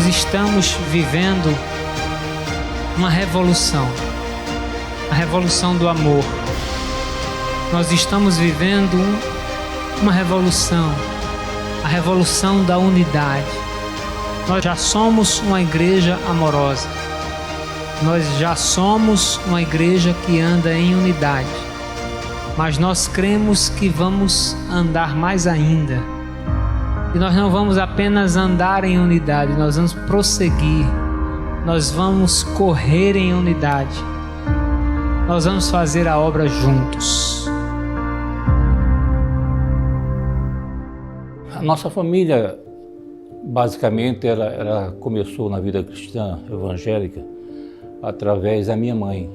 estamos vivendo uma revolução, a revolução do amor. Nós estamos vivendo uma revolução, a revolução da unidade. Nós já somos uma igreja amorosa. Nós já somos uma igreja que anda em unidade. Mas nós cremos que vamos andar mais ainda. E nós não vamos apenas andar em unidade, nós vamos prosseguir. Nós vamos correr em unidade. Nós vamos fazer a obra juntos. A nossa família, basicamente, ela começou na vida cristã evangélica através da minha mãe.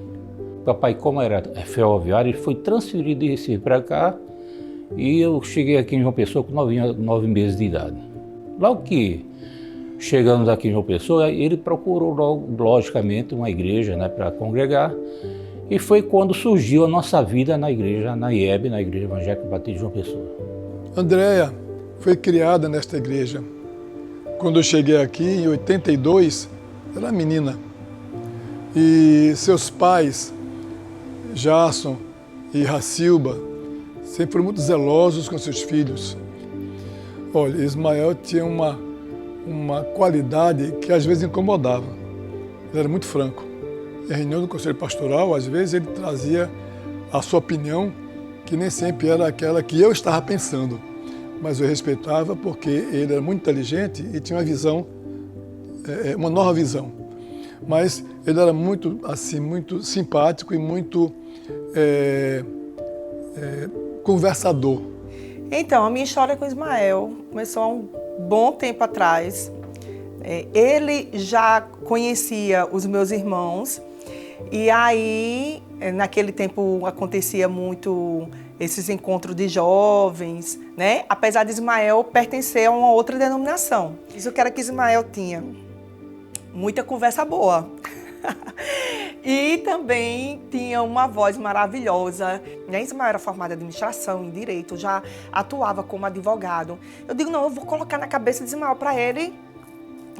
Papai, como era ferroviário, ele foi transferido de Recife para cá e eu cheguei aqui em João Pessoa com 9 meses de idade. Logo que chegamos aqui em João Pessoa, ele procurou, logicamente, uma igreja, né, para congregar, e foi quando surgiu a nossa vida na igreja, na IEB, na Igreja Evangélica Batista de João Pessoa. Andréia foi criada nesta igreja. Quando eu cheguei aqui, em 82, ela era menina. E seus pais, Jason e Racilba, sempre foram muito zelosos com seus filhos. Olha, Ismael tinha uma qualidade que às vezes incomodava. Ele era muito franco. Em reunião do Conselho Pastoral, às vezes ele trazia a sua opinião, que nem sempre era aquela que eu estava pensando. Mas eu respeitava porque ele era muito inteligente e tinha uma visão, uma nova visão. Mas ele era muito, assim, muito simpático e muito conversador. Então, a minha história com Ismael começou há um bom tempo atrás. Ele já conhecia os meus irmãos e aí, naquele tempo, acontecia muito esses encontros de jovens, né? Apesar de Ismael pertencer a uma outra denominação. Isso que era que Ismael tinha muita conversa boa. E também tinha uma voz maravilhosa. Ismael era formado em administração, em direito, já atuava como advogado. Eu digo, não, eu vou colocar na cabeça de Ismael para ele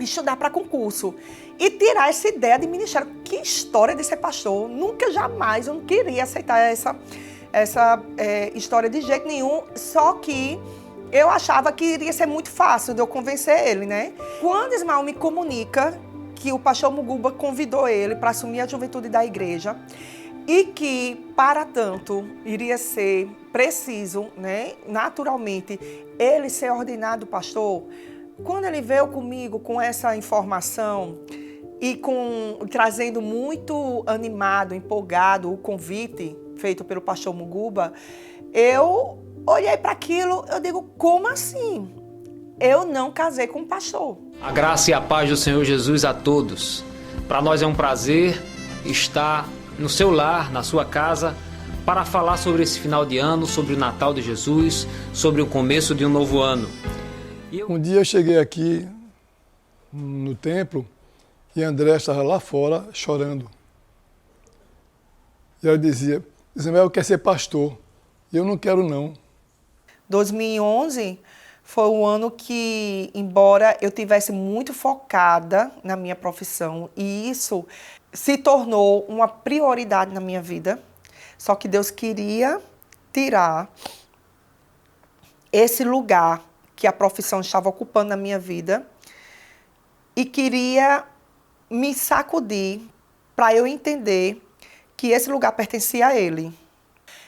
estudar para concurso e tirar essa ideia de ministério. Que história de ser pastor. Nunca, jamais, eu não queria aceitar essa história de jeito nenhum, só que eu achava que iria ser muito fácil de eu convencer ele, né? Quando Ismael me comunica que o pastor Muguba convidou ele para assumir a juventude da igreja e que, para tanto, iria ser preciso, né, naturalmente, ele ser ordenado pastor, quando ele veio comigo com essa informação e trazendo muito animado, empolgado o convite feito pelo pastor Muguba, eu olhei para aquilo, eu digo, como assim? Eu não casei com um pastor. A graça e a paz do Senhor Jesus a todos. Para nós é um prazer estar no seu lar, na sua casa, para falar sobre esse final de ano, sobre o Natal de Jesus, sobre o começo de um novo ano. Um dia eu cheguei aqui no templo e André estava lá fora chorando. E ela dizia, Ismael quer ser pastor, e eu não quero não. 2011 foi o ano que, embora eu tivesse muito focada na minha profissão, e isso se tornou uma prioridade na minha vida, só que Deus queria tirar esse lugar que a profissão estava ocupando na minha vida e queria me sacudir para eu entender que esse lugar pertencia a Ele.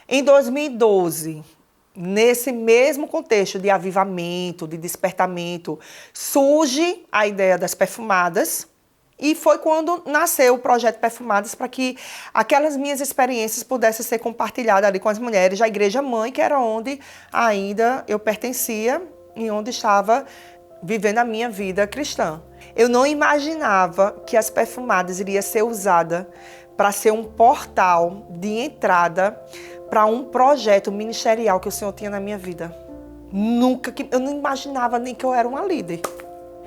Em 2012, nesse mesmo contexto de avivamento, de despertamento, surge a ideia das perfumadas e foi quando nasceu o projeto Perfumadas para que aquelas minhas experiências pudessem ser compartilhadas ali com as mulheres da Igreja Mãe, que era onde ainda eu pertencia e onde estava vivendo a minha vida cristã. Eu não imaginava que as perfumadas iria ser usada para ser um portal de entrada para um projeto ministerial que o Senhor tinha na minha vida. Eu não imaginava nem que eu era uma líder.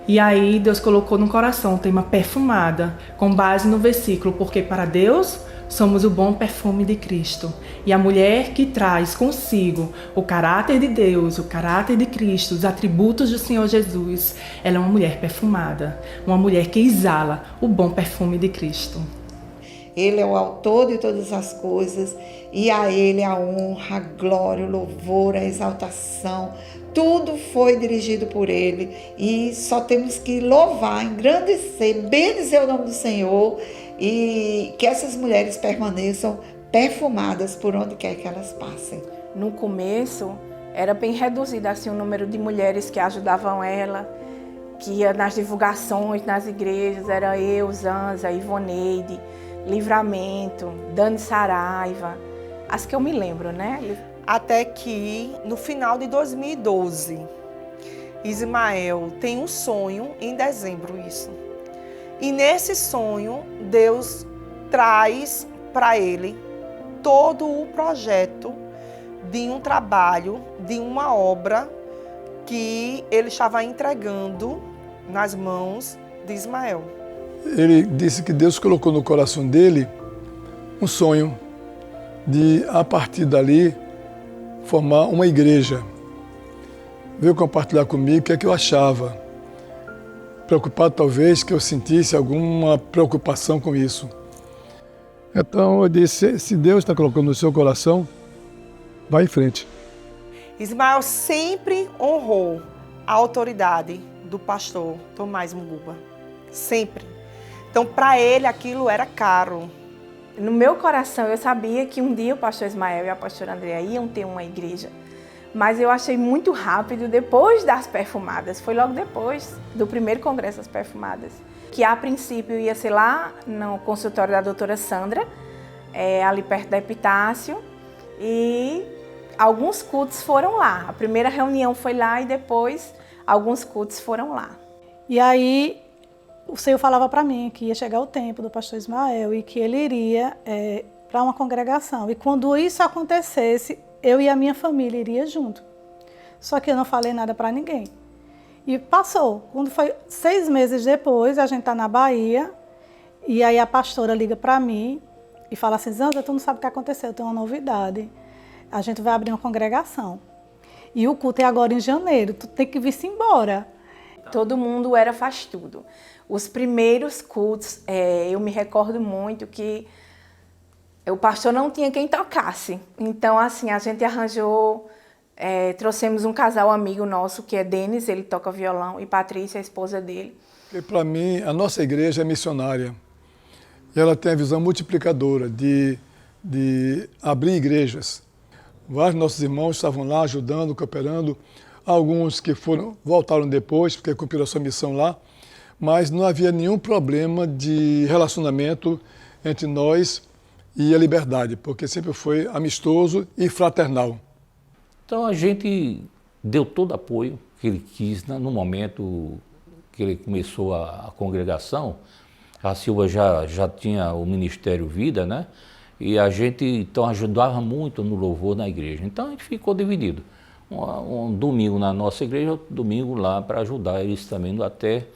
E aí Deus colocou no coração o tema perfumada, com base no versículo, porque para Deus somos o bom perfume de Cristo. E a mulher que traz consigo o caráter de Deus, o caráter de Cristo, os atributos do Senhor Jesus, ela é uma mulher perfumada, uma mulher que exala o bom perfume de Cristo. Ele é o autor de todas as coisas e a Ele a honra, a glória, o louvor, a exaltação. Tudo foi dirigido por Ele e só temos que louvar, engrandecer, bendizer o nome do Senhor e que essas mulheres permaneçam perfumadas por onde quer que elas passem. No começo, era bem reduzido assim, o número de mulheres que ajudavam ela, que ia nas divulgações, nas igrejas, era eu, Zanza, Ivoneide, Livramento, Dani Saraiva, as que eu me lembro, né? Até que, no final de 2012, Ismael tem um sonho, em dezembro isso. E nesse sonho, Deus traz para ele todo o projeto de um trabalho, de uma obra que ele estava entregando nas mãos de Ismael. Ele disse que Deus colocou no coração dele um sonho de, a partir dali, formar uma igreja. Veio compartilhar comigo o que é que eu achava. Preocupado talvez que eu sentisse alguma preocupação com isso. Então eu disse, se Deus está colocando no seu coração, vá em frente. Ismael sempre honrou a autoridade do pastor Tomás Muguba. Sempre. Então, para ele, aquilo era caro. No meu coração, eu sabia que um dia o pastor Ismael e a pastora Andréa iam ter uma igreja. Mas eu achei muito rápido, depois das perfumadas. Foi logo depois do primeiro congresso das perfumadas. Que a princípio ia ser lá no consultório da doutora Sandra, ali perto da Epitácio. E alguns cultos foram lá. A primeira reunião foi lá e depois alguns cultos foram lá. E aí o Senhor falava para mim que ia chegar o tempo do pastor Ismael e que ele iria para uma congregação. E quando isso acontecesse, eu e a minha família iria junto. Só que eu não falei nada para ninguém. E passou. Quando foi 6 meses depois, a gente está na Bahia, e aí a pastora liga para mim e fala assim, Zanza, tu não sabe o que aconteceu, tem uma novidade. A gente vai abrir uma congregação. E o culto é agora em janeiro, tu tem que vir-se embora. Todo mundo faz tudo. Os primeiros cultos, eu me recordo muito que o pastor não tinha quem tocasse. Então, assim, a gente arranjou, trouxemos um casal amigo nosso, que é Denis, ele toca violão, e Patrícia, a esposa dele. Para mim, a nossa igreja é missionária. E ela tem a visão multiplicadora de abrir igrejas. Vários nossos irmãos estavam lá ajudando, cooperando. Alguns que voltaram depois, porque cumpriram a sua missão lá. Mas não havia nenhum problema de relacionamento entre nós e a Liberdade, porque sempre foi amistoso e fraternal. Então a gente deu todo o apoio que ele quis, né? No momento que ele começou a congregação. A Silva já tinha o Ministério Vida, né? E a gente então ajudava muito no louvor na igreja. Então a gente ficou dividido. Um domingo na nossa igreja, outro domingo lá para ajudar eles também, até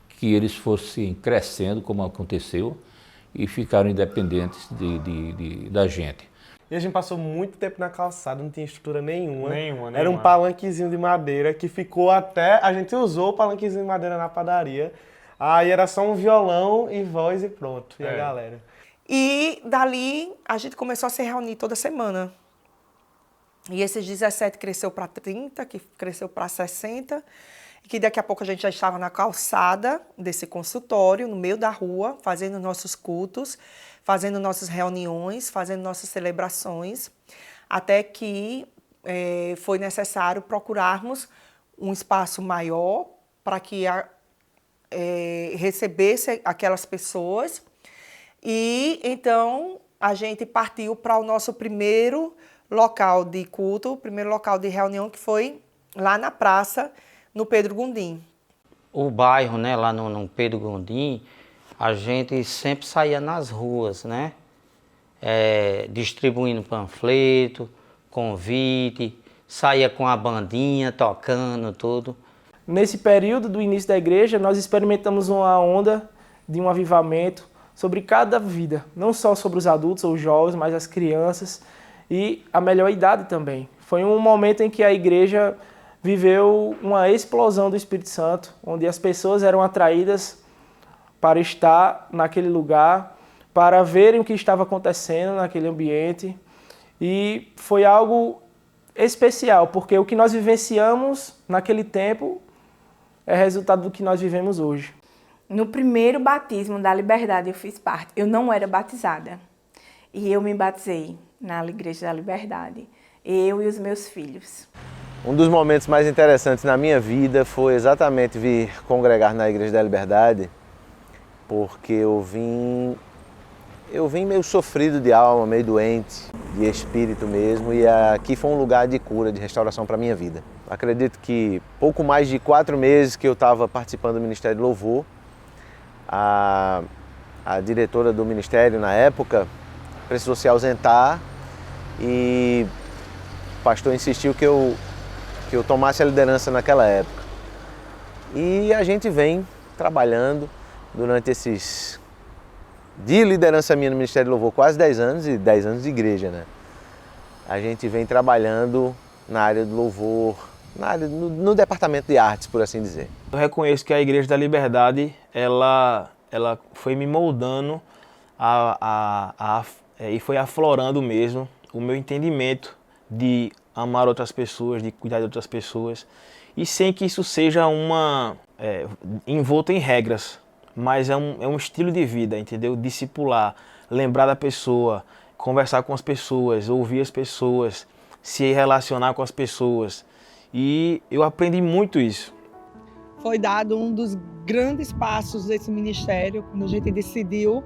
que eles fossem crescendo, como aconteceu, e ficaram independentes da gente. E a gente passou muito tempo na calçada, não tinha estrutura nenhuma. Nenhuma. Era um palanquezinho de madeira que ficou até... A gente usou o palanquezinho de madeira na padaria. Aí era só um violão e voz e pronto. E a galera. E dali a gente começou a se reunir toda semana. E esses 17 cresceu para 30, que cresceu para 60. E que daqui a pouco a gente já estava na calçada desse consultório, no meio da rua, fazendo nossos cultos, fazendo nossas reuniões, fazendo nossas celebrações, até que foi necessário procurarmos um espaço maior para que recebesse aquelas pessoas. E então a gente partiu para o nosso primeiro local de culto, primeiro local de reunião, que foi lá na praça, no Pedro Gondim. O bairro, né, lá no Pedro Gondim, a gente sempre saía nas ruas, né, distribuindo panfleto, convite, saía com a bandinha, tocando, tudo. Nesse período do início da igreja, nós experimentamos uma onda de um avivamento sobre cada vida, não só sobre os adultos ou os jovens, mas as crianças e a melhor idade também. Foi um momento em que a igreja viveu uma explosão do Espírito Santo, onde as pessoas eram atraídas para estar naquele lugar, para verem o que estava acontecendo naquele ambiente. E foi algo especial, porque o que nós vivenciamos naquele tempo é resultado do que nós vivemos hoje. No primeiro batismo da Liberdade eu fiz parte. Eu não era batizada. E eu me batizei na Igreja da Liberdade. Eu e os meus filhos. Um dos momentos mais interessantes na minha vida foi exatamente vir congregar na Igreja da Liberdade, porque eu vim meio sofrido de alma, meio doente, de espírito mesmo, e aqui foi um lugar de cura, de restauração para a minha vida. Acredito que pouco mais de 4 meses que eu estava participando do Ministério de Louvor, a diretora do ministério na época precisou se ausentar e o pastor insistiu que eu tomasse a liderança naquela época. E a gente vem trabalhando durante esses de liderança minha no Ministério de Louvor, quase 10 anos e 10 anos de igreja, né? A gente vem trabalhando na área do louvor, no departamento de artes, por assim dizer. Eu reconheço que a Igreja da Liberdade, ela foi me moldando e foi aflorando mesmo o meu entendimento de amar outras pessoas, de cuidar de outras pessoas, e sem que isso seja envolto em regras, mas é um estilo de vida, entendeu? Discipular, lembrar da pessoa, conversar com as pessoas, ouvir as pessoas, se relacionar com as pessoas. E eu aprendi muito isso. Foi dado um dos grandes passos desse ministério, quando a gente decidiu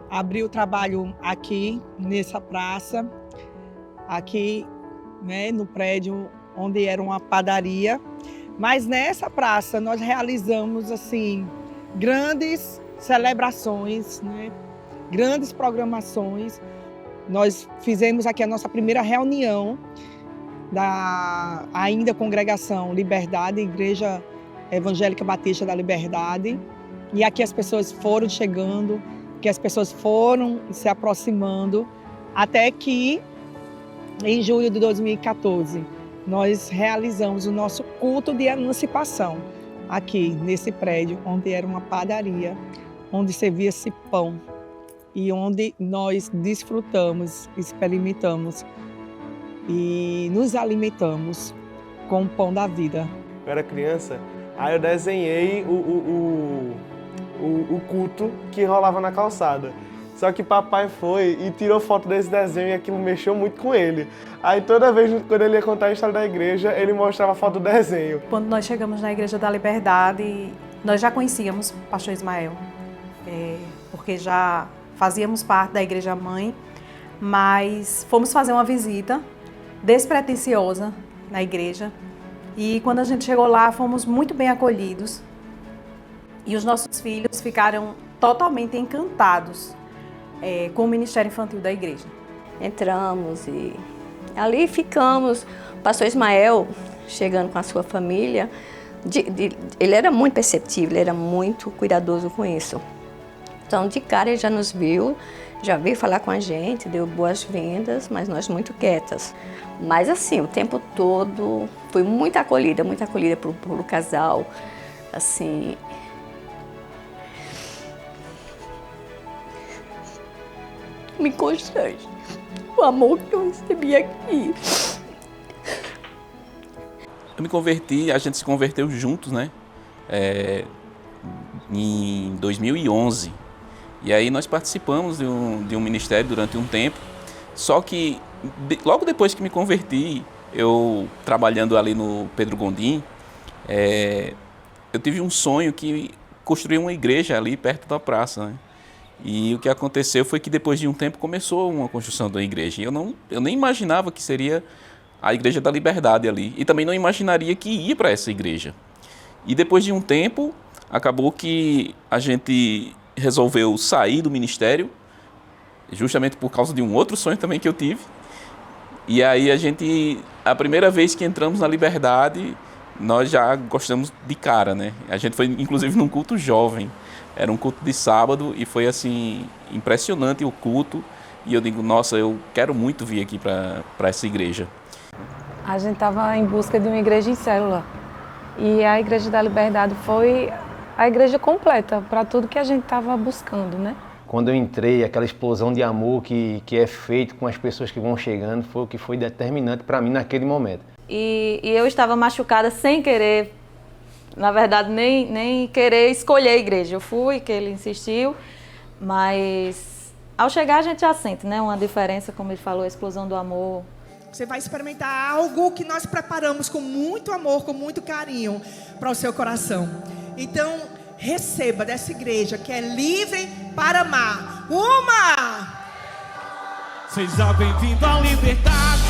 abrir o trabalho aqui, nessa praça, aqui, né, no prédio onde era uma padaria. Mas nessa praça nós realizamos assim grandes celebrações, né, grandes programações. Nós fizemos aqui a nossa primeira reunião da ainda Congregação Liberdade, Igreja Evangélica Batista da Liberdade. E aqui as pessoas foram chegando, que as pessoas foram se aproximando, até que em julho de 2014 nós realizamos o nosso culto de emancipação aqui nesse prédio, onde era uma padaria, onde servia-se pão e onde nós desfrutamos, experimentamos e nos alimentamos com o pão da vida. Eu era criança, aí eu desenhei o culto que rolava na calçada. Só que papai foi e tirou foto desse desenho e aquilo mexeu muito com ele. Aí toda vez, quando ele ia contar a história da igreja, ele mostrava a foto do desenho. Quando nós chegamos na Igreja da Liberdade, nós já conhecíamos o pastor Ismael, porque já fazíamos parte da Igreja Mãe, mas fomos fazer uma visita despretensiosa na igreja. E quando a gente chegou lá, fomos muito bem acolhidos. E os nossos filhos ficaram totalmente encantados com o Ministério Infantil da igreja. Entramos e ali ficamos. O pastor Ismael, chegando com a sua família, ele era muito perceptível, ele era muito cuidadoso com isso. Então, de cara, ele já nos viu, já veio falar com a gente, deu boas-vindas, mas nós muito quietas. Mas assim, o tempo todo foi muito acolhida pelo casal, assim. Me constrange o amor que eu recebi aqui. Eu me converti, a gente se converteu juntos, né? Em 2011. E aí nós participamos de um ministério durante um tempo. Só que logo depois que me converti, eu trabalhando ali no Pedro Gondim, eu tive um sonho que construir uma igreja ali perto da praça, né? E o que aconteceu foi que depois de um tempo começou uma construção da igreja. E eu nem imaginava que seria a Igreja da Liberdade ali. E também não imaginaria que ia para essa igreja. E depois de um tempo, acabou que a gente resolveu sair do ministério, justamente por causa de um outro sonho também que eu tive. E aí a primeira vez que entramos na Liberdade, nós já gostamos de cara, né? A gente foi inclusive num culto jovem, era um culto de sábado e foi assim impressionante o culto. E eu digo, nossa, eu quero muito vir aqui para essa igreja. A gente estava em busca de uma igreja em célula. E a Igreja da Liberdade foi a igreja completa para tudo que a gente estava buscando, né? Quando eu entrei, aquela explosão de amor que é feito com as pessoas que vão chegando foi o que foi determinante para mim naquele momento. E eu estava machucada sem querer, na verdade, nem querer escolher a igreja. Eu fui, que ele insistiu, mas ao chegar a gente já sente, né? Uma diferença, como ele falou, a explosão do amor. Você vai experimentar algo que nós preparamos com muito amor, com muito carinho para o seu coração. Então, receba dessa igreja que é livre para amar. Seja bem-vindo à liberdade,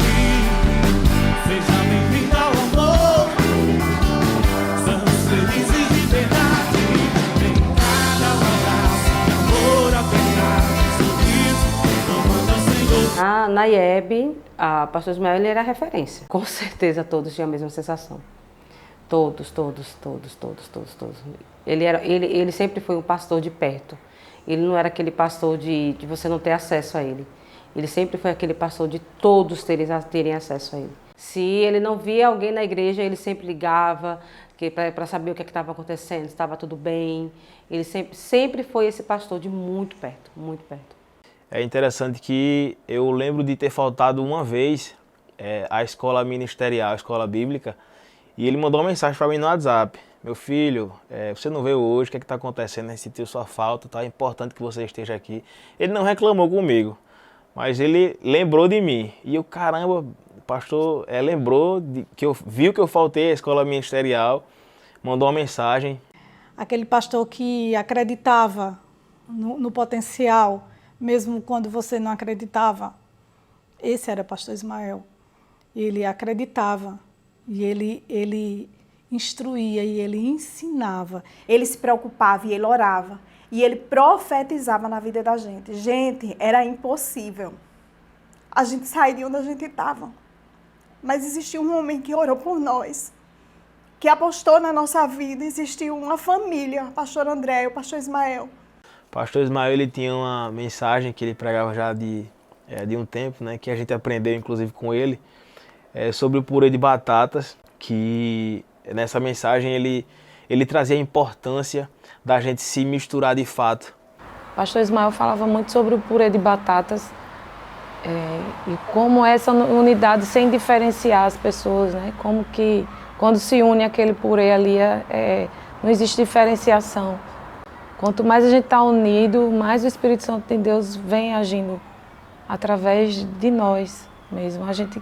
seja bem-vindo ao amor. Estamos felizes de verdade, em cada abraço, amor apertado, sorriso, amando ao Senhor. Na IEB, a pastor Ismael ele era a referência. Com certeza todos tinham a mesma sensação. Todos. Ele sempre foi um pastor de perto. Ele não era aquele pastor de você não ter acesso a ele. Ele sempre foi aquele pastor de todos terem acesso a ele. Se ele não via alguém na igreja, ele sempre ligava para saber o que estava acontecendo, se estava tudo bem. Ele sempre foi esse pastor de muito perto, muito perto. É interessante que eu lembro de ter faltado uma vez à escola ministerial, a escola bíblica, e ele mandou uma mensagem para mim no WhatsApp. Meu filho, você não veio hoje, o que está acontecendo? Sentiu sua falta, tá? É importante que você esteja aqui. Ele não reclamou comigo, mas ele lembrou de mim. E eu, caramba, o pastor lembrou que viu que eu faltei à escola ministerial, mandou uma mensagem. Aquele pastor que acreditava no potencial, mesmo quando você não acreditava. Esse era o pastor Ismael. Ele acreditava e ele instruía e ele ensinava. Ele se preocupava e ele orava. E ele profetizava na vida da gente. Gente, era impossível a gente sair de onde a gente estava. Mas existiu um homem que orou por nós, que apostou na nossa vida. Existiu uma família, o pastor André e o pastor Ismael. O pastor Ismael ele tinha uma mensagem que ele pregava já de um tempo, né, que a gente aprendeu inclusive com ele, sobre o purê de batatas, que nessa mensagem ele trazia a importância da gente se misturar de fato. O pastor Ismael falava muito sobre o purê de batatas e como essa unidade sem diferenciar as pessoas, né? Como que quando se une aquele purê ali não existe diferenciação. Quanto mais a gente está unido, mais o Espírito Santo de Deus vem agindo através de nós mesmo. A gente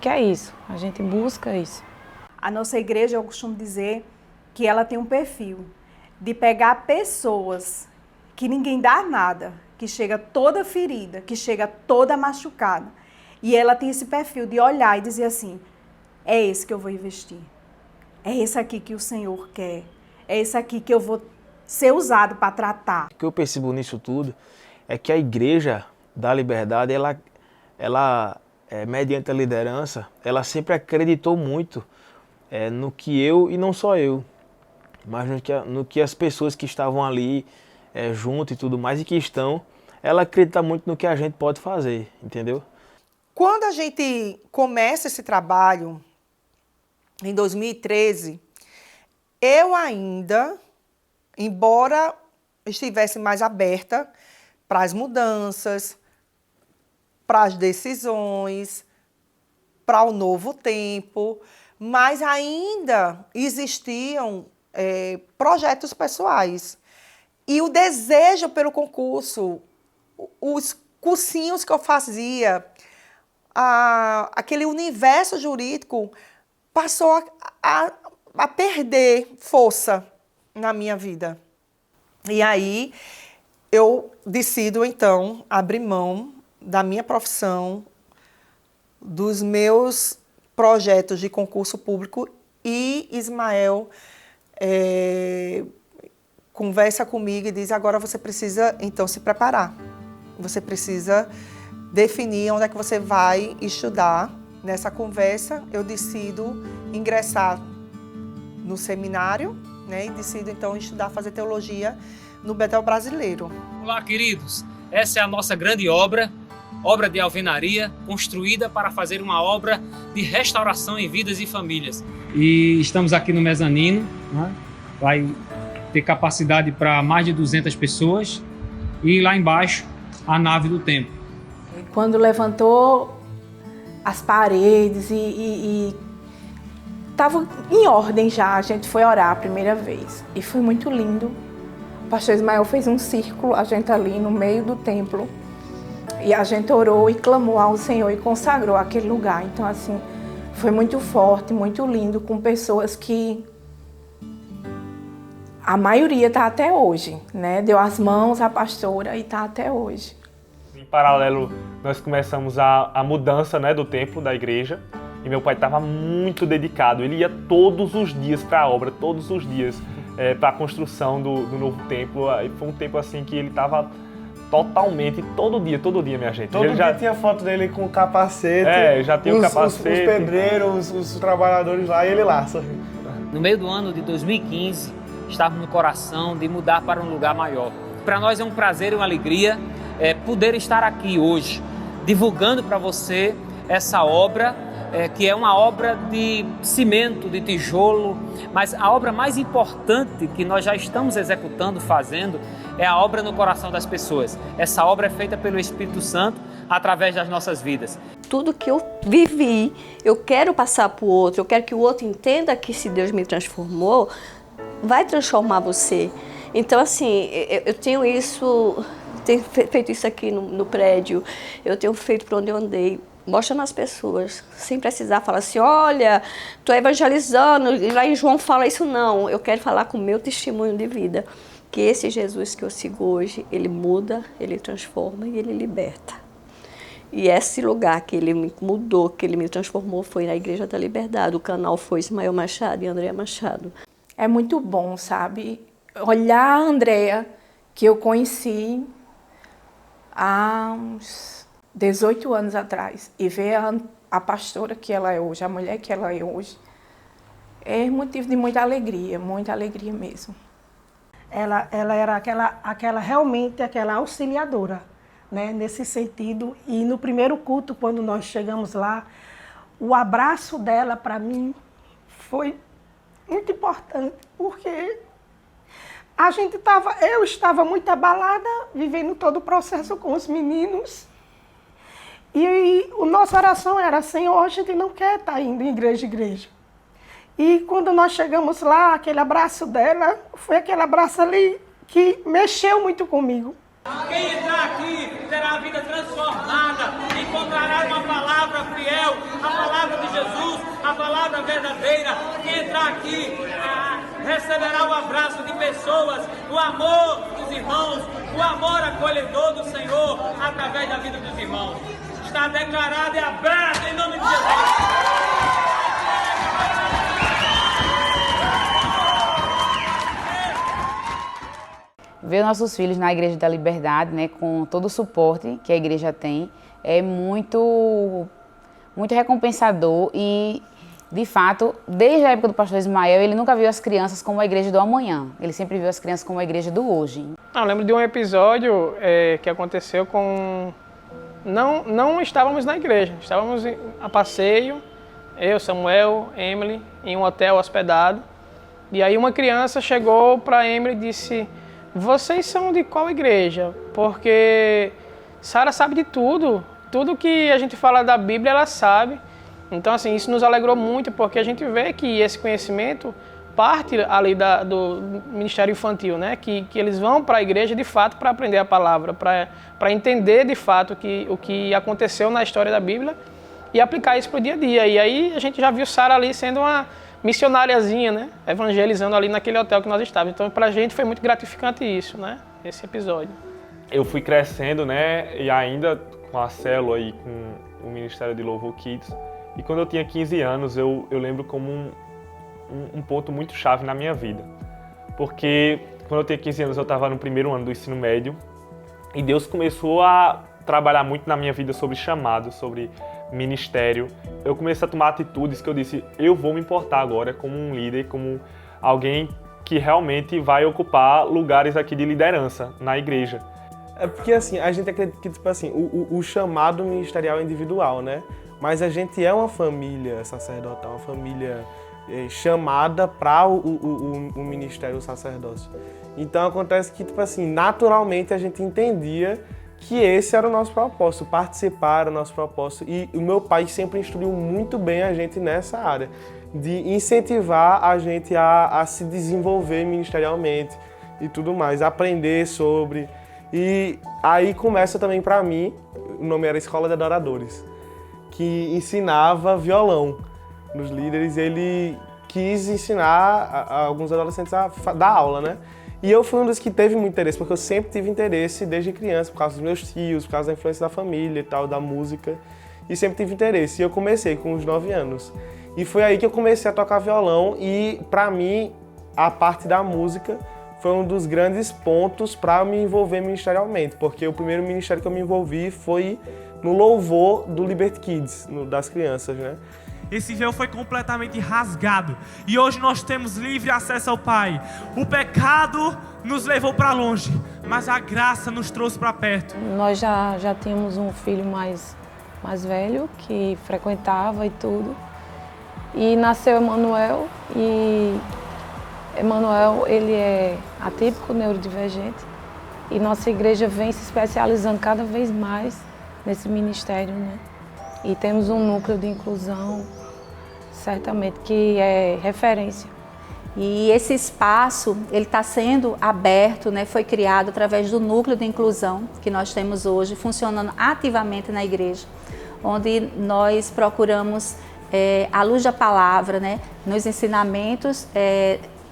quer isso, a gente busca isso. A nossa igreja, eu costumo dizer que ela tem um perfil de pegar pessoas que ninguém dá nada, que chega toda ferida, que chega toda machucada. E ela tem esse perfil de olhar e dizer assim, é esse que eu vou investir. É esse aqui que o Senhor quer. É esse aqui que eu vou ser usado para tratar. O que eu percebo nisso tudo é que a Igreja da Liberdade, ela mediante a liderança, ela sempre acreditou muito no que eu, e não só eu, mas no que as pessoas que estavam ali junto e tudo mais, e que estão, ela acredita muito no que a gente pode fazer, entendeu? Quando a gente começa esse trabalho, em 2013, eu ainda, embora estivesse mais aberta para as mudanças, para as decisões, para o novo tempo, mas ainda existiam projetos pessoais. E o desejo pelo concurso, os cursinhos que eu fazia, aquele universo jurídico passou a perder força na minha vida. E aí eu decido, então, abrir mão da minha profissão, dos meus projetos de concurso público, e Ismael conversa comigo e diz, agora você precisa, então, se preparar. Você precisa definir onde é que você vai estudar. Nessa conversa, eu decido ingressar no seminário, né, e decido então estudar, fazer teologia no Betel Brasileiro. Olá, queridos. Essa é a nossa grande obra de alvenaria, construída para fazer uma obra de restauração em vidas e famílias. E estamos aqui no mezanino, né? Vai ter capacidade para mais de 200 pessoas, e lá embaixo a nave do templo. Quando levantou as paredes e estava em ordem já, a gente foi orar a primeira vez e foi muito lindo. O pastor Ismael fez um círculo, a gente ali no meio do templo, e a gente orou e clamou ao Senhor e consagrou aquele lugar. Então assim, foi muito forte, muito lindo, com pessoas que a maioria está até hoje, né? Deu as mãos à pastora e está até hoje. Em paralelo, nós começamos a mudança, né, do templo, da igreja, e meu pai estava muito dedicado. Ele ia todos os dias para a obra, todos os dias, para a construção do novo templo. E foi um tempo assim que ele estava totalmente, todo dia, minha gente. Todo dia tinha foto dele com o capacete. Já tinha o capacete. Os pedreiros, os trabalhadores lá, e ele lá. No meio do ano de 2015, estávamos no coração de mudar para um lugar maior. Para nós é um prazer e uma alegria poder estar aqui hoje, divulgando para você essa obra, que é uma obra de cimento, de tijolo, mas a obra mais importante que nós já estamos executando, fazendo, é a obra no coração das pessoas. Essa obra é feita pelo Espírito Santo através das nossas vidas. Tudo que eu vivi, eu quero passar para o outro, eu quero que o outro entenda que se Deus me transformou, vai transformar você. Então, assim, eu tenho feito isso aqui no prédio, eu tenho feito por onde eu andei, mostrando às pessoas, sem precisar falar assim, olha, tu é evangelizando, e lá em João fala isso, não. Eu quero falar com o meu testemunho de vida, que esse Jesus que eu sigo hoje, ele muda, ele transforma e ele liberta. E esse lugar que ele me mudou, que ele me transformou, foi na Igreja da Liberdade. O canal foi Ismael Machado e Andréa Machado. É muito bom, sabe? Olhar a Andréa, que eu conheci há uns 18 anos atrás, e ver a pastora que ela é hoje, a mulher que ela é hoje, é motivo de muita alegria mesmo. Ela era realmente aquela auxiliadora, né, nesse sentido. E no primeiro culto, quando nós chegamos lá, o abraço dela para mim foi muito importante, porque eu estava muito abalada, vivendo todo o processo com os meninos. E a nossa oração era, Senhor, a gente não quer estar indo em igreja. E quando nós chegamos lá, aquele abraço dela, foi aquele abraço ali que mexeu muito comigo. Quem entrar aqui terá a vida transformada, encontrará uma palavra fiel, a palavra de Jesus, a palavra verdadeira. Quem entrar aqui receberá o abraço de pessoas, o amor dos irmãos, o amor acolhedor do Senhor através da vida dos irmãos. Está declarado e aberto em nome de Jesus. Ver nossos filhos na Igreja da Liberdade, né, com todo o suporte que a igreja tem, é muito recompensador e, de fato, desde a época do pastor Ismael, ele nunca viu as crianças como a igreja do amanhã, ele sempre viu as crianças como a igreja do hoje. Eu lembro de um episódio que aconteceu com... Não estávamos na igreja, estávamos a passeio, eu, Samuel, Emily, em um hotel hospedado, e aí uma criança chegou para Emily e disse: vocês são de qual igreja? Porque Sara sabe de tudo que a gente fala da Bíblia ela sabe. Então assim, isso nos alegrou muito, porque a gente vê que esse conhecimento parte ali do ministério infantil, né? Que eles vão para a igreja de fato para aprender a palavra, para entender de fato o que aconteceu na história da Bíblia e aplicar isso para o dia a dia. E aí a gente já viu Sara ali sendo uma missionáriazinha, né? Evangelizando ali naquele hotel que nós estávamos. Então, pra gente foi muito gratificante isso, né? Esse episódio. Eu fui crescendo, né? E ainda com a célula aí, com o Ministério de Louvor Kids. E quando eu tinha 15 anos, eu lembro como um ponto muito chave na minha vida. Porque quando eu tinha 15 anos, eu estava no primeiro ano do ensino médio. E Deus começou a trabalhar muito na minha vida sobre chamado, sobre ministério, eu comecei a tomar atitudes que eu disse, eu vou me importar agora como um líder, como alguém que realmente vai ocupar lugares aqui de liderança na igreja. É porque assim, a gente acredita que tipo assim, o chamado ministerial é individual, né? Mas a gente é uma família sacerdotal, uma família chamada para o ministério, o sacerdócio. Então acontece que, tipo assim, naturalmente a gente entendia que esse era o nosso propósito, participar era o nosso propósito. E o meu pai sempre instruiu muito bem a gente nessa área, de incentivar a gente a se desenvolver ministerialmente e tudo mais, aprender sobre. E aí começa também para mim, o nome era Escola de Adoradores, que ensinava violão nos líderes. Ele quis ensinar a alguns adolescentes a dar aula, né? E eu fui um dos que teve muito interesse, porque eu sempre tive interesse desde criança, por causa dos meus tios, por causa da influência da família e tal, da música. E sempre tive interesse. E eu comecei com uns 9 anos. E foi aí que eu comecei a tocar violão e, para mim, a parte da música foi um dos grandes pontos para me envolver ministerialmente, porque o primeiro ministério que eu me envolvi foi no louvor do Liberty Kids, das crianças, né? Esse véu foi completamente rasgado e hoje nós temos livre acesso ao Pai. O pecado nos levou para longe, mas a graça nos trouxe para perto. Nós já tínhamos um filho mais velho que frequentava e tudo. E nasceu Emanuel, e Emanuel, ele é atípico, neurodivergente, e nossa igreja vem se especializando cada vez mais nesse ministério, né? E temos um núcleo de inclusão, certamente, que é referência. E esse espaço, ele está sendo aberto, né? Foi criado através do núcleo de inclusão que nós temos hoje, funcionando ativamente na igreja, onde nós procuramos, à luz da palavra, né? Nos ensinamentos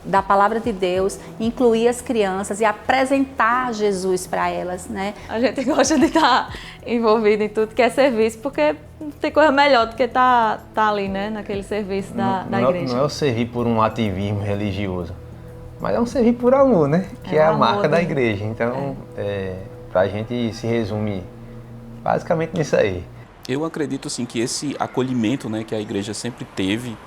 da palavra de Deus, incluir as crianças e apresentar Jesus para elas, né? A gente gosta de estar envolvido em tudo que é serviço, porque não tem coisa melhor do que tá ali, né? Naquele serviço da igreja. Não é o servir por um ativismo religioso, mas é um servir por amor, né? Que é a marca da igreja. Então, pra gente se resume basicamente nisso aí. Eu acredito assim que esse acolhimento, né, que a igreja sempre teve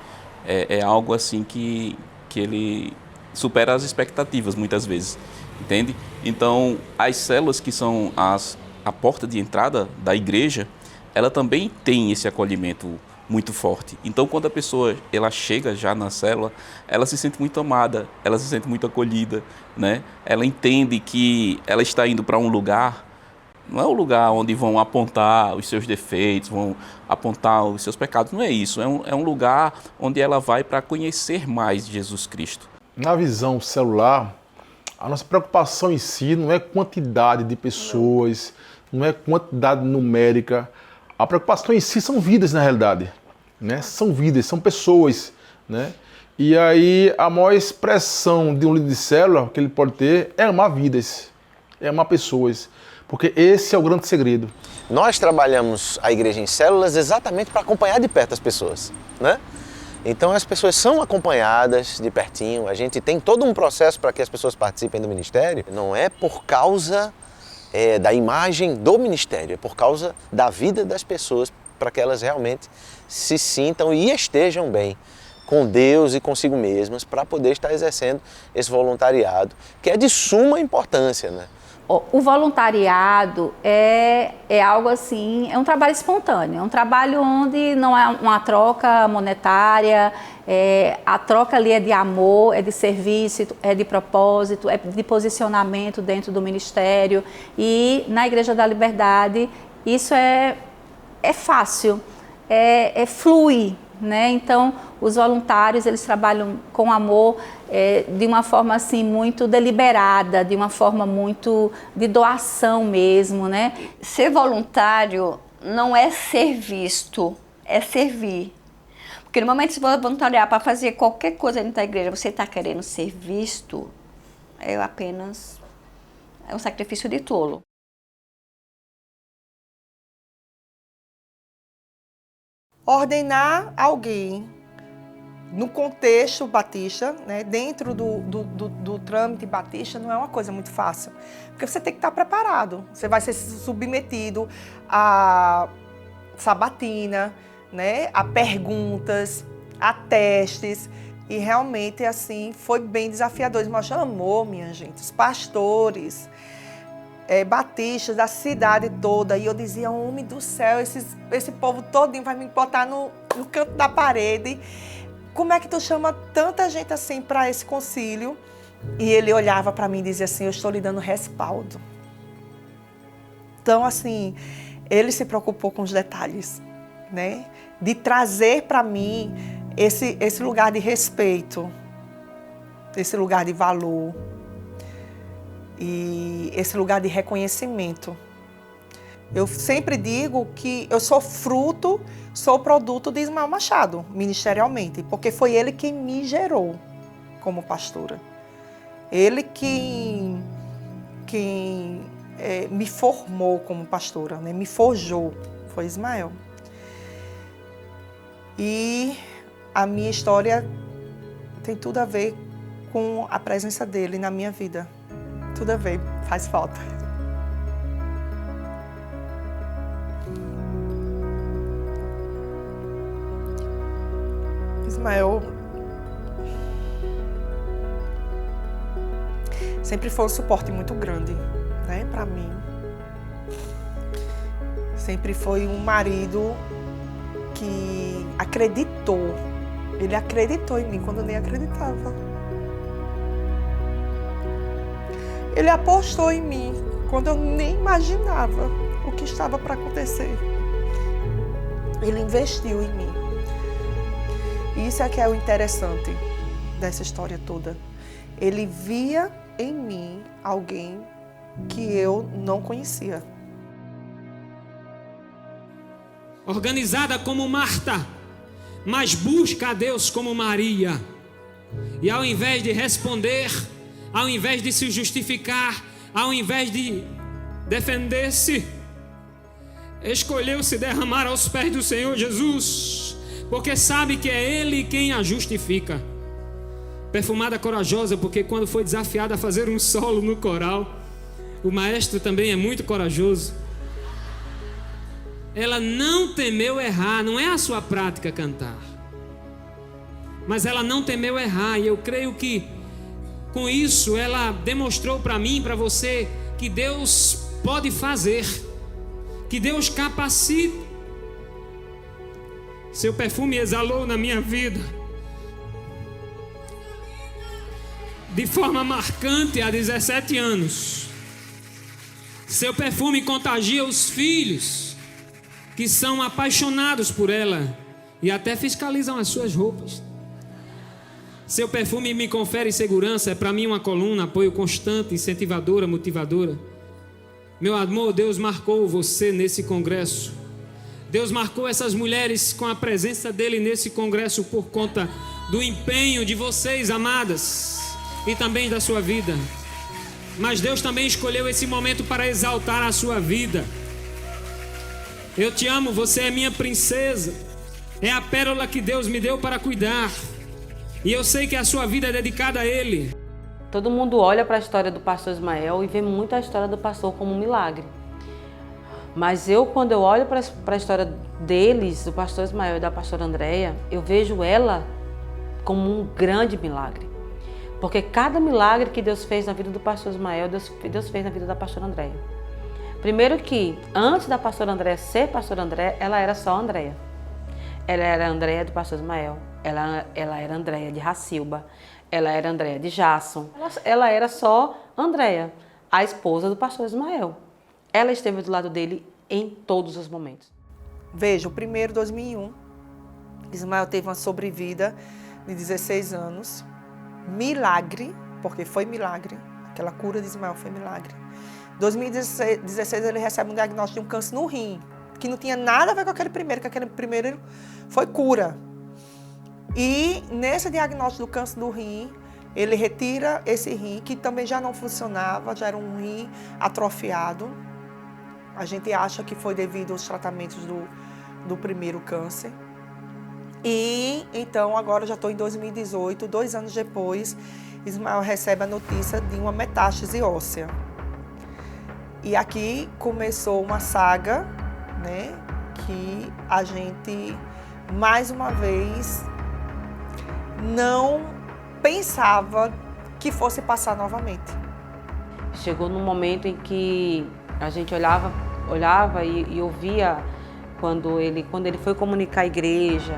é algo assim que ele supera as expectativas muitas vezes, entende? Então, as células que são a porta de entrada da igreja, ela também tem esse acolhimento muito forte. Então, quando a pessoa ela chega já na célula, ela se sente muito amada, ela se sente muito acolhida, né? Ela entende que ela está indo para um lugar, não é um lugar onde vão apontar os seus defeitos, vão apontar os seus pecados, não é isso. É um lugar onde ela vai para conhecer mais Jesus Cristo. Na visão celular, a nossa preocupação em si não é quantidade de pessoas, não é quantidade numérica. A preocupação em si são vidas, na realidade, né? São vidas, são pessoas, né? E aí a maior expressão de um líder de célula que ele pode ter é amar vidas, é amar pessoas. Porque esse é o grande segredo. Nós trabalhamos a igreja em células exatamente para acompanhar de perto as pessoas, né? Então as pessoas são acompanhadas de pertinho, a gente tem todo um processo para que as pessoas participem do ministério. Não é por causa da imagem do ministério, é por causa da vida das pessoas, para que elas realmente se sintam e estejam bem com Deus e consigo mesmas, para poder estar exercendo esse voluntariado, que é de suma importância, né? O voluntariado é algo assim, é um trabalho espontâneo, é um trabalho onde não é uma troca monetária, a troca ali é de amor, é de serviço, é de propósito, é de posicionamento dentro do ministério. E na Igreja da Liberdade isso é fácil, flui, né? Então os voluntários eles trabalham com amor, de uma forma assim muito deliberada, de uma forma muito de doação mesmo, né? Ser voluntário não é ser visto, é servir. Porque no momento que você vai voluntariar para fazer qualquer coisa dentro da igreja, você está querendo ser visto, é um sacrifício de tolo. Ordenar alguém no contexto batista, né, dentro do trâmite batista, não é uma coisa muito fácil. Porque você tem que estar preparado. Você vai ser submetido a sabatina, né? A perguntas, a testes. E realmente, assim, foi bem desafiador. Ismael chamou, minha gente, os pastores, batistas da cidade toda. E eu dizia, homem do céu, esse povo todinho vai me botar no canto da parede. Como é que tu chama tanta gente assim para esse concílio? E ele olhava para mim e dizia assim, eu estou lhe dando respaldo. Então, assim, ele se preocupou com os detalhes, né? De trazer para mim esse lugar de respeito, esse lugar de valor e esse lugar de reconhecimento. Eu sempre digo que eu sou produto de Ismael Machado, ministerialmente, porque foi ele quem me gerou como pastora. Ele quem me formou como pastora, né? Me forjou, foi Ismael. E a minha história tem tudo a ver com a presença dele na minha vida. Tudo a ver, faz falta. Ismael sempre foi um suporte muito grande, né, para mim. Sempre foi um marido que acreditou. Ele acreditou em mim quando eu nem acreditava. Ele apostou em mim quando eu nem imaginava o que estava para acontecer. Ele investiu em mim. Isso é que é o interessante dessa história toda. Ele via em mim alguém que eu não conhecia. Organizada como Marta, mas busca a Deus como Maria. E ao invés de responder, ao invés de se justificar, ao invés de defender-se, escolheu se derramar aos pés do Senhor Jesus, porque sabe que é Ele quem a justifica. Perfumada corajosa, porque quando foi desafiada a fazer um solo no coral, o maestro também é muito corajoso. Ela não temeu errar, não é a sua prática cantar, mas ela não temeu errar, e eu creio que com isso ela demonstrou para mim, para você, que Deus pode fazer, que Deus capacita. Seu perfume exalou na minha vida de forma marcante há 17 anos. Seu perfume contagia os filhos que são apaixonados por ela e até fiscalizam as suas roupas. Seu perfume me confere segurança, é para mim uma coluna, apoio constante, incentivadora, motivadora. Meu amor, Deus marcou você nesse congresso. Deus marcou essas mulheres com a presença dele nesse congresso por conta do empenho de vocês, amadas, e também da sua vida. Mas Deus também escolheu esse momento para exaltar a sua vida. Eu te amo, você é minha princesa. É a pérola que Deus me deu para cuidar. E eu sei que a sua vida é dedicada a Ele. Todo mundo olha para a história do pastor Ismael e vê muito a história do pastor como um milagre. Mas quando eu olho para a história deles, do pastor Ismael e da pastora Andréia, eu vejo ela como um grande milagre. Porque cada milagre que Deus fez na vida do pastor Ismael, Deus fez na vida da pastora Andréia. Primeiro que, antes da pastora Andréia ser pastora Andréia, ela era só Andréia. Ela era Andréia do pastor Ismael, ela era Andréia de Racilba, ela era Andréia de Jasson, ela era só Andréia, a esposa do pastor Ismael. Ela esteve do lado dele em todos os momentos. Veja, o primeiro, 2001, Ismael teve uma sobrevida de 16 anos, milagre, porque foi milagre, aquela cura de Ismael foi milagre. Em 2016 ele recebe um diagnóstico de um câncer no rim, que não tinha nada a ver com aquele primeiro, que aquele primeiro foi cura. E nesse diagnóstico do câncer do rim, ele retira esse rim, que também já não funcionava, já era um rim atrofiado. A gente acha que foi devido aos tratamentos do primeiro câncer. E então agora já estou em 2018, 2 anos depois, Ismael recebe a notícia de uma metástase óssea. E aqui começou uma saga, né, que a gente, mais uma vez, não pensava que fosse passar novamente. Chegou num momento em que a gente olhava e ouvia quando ele foi comunicar a igreja.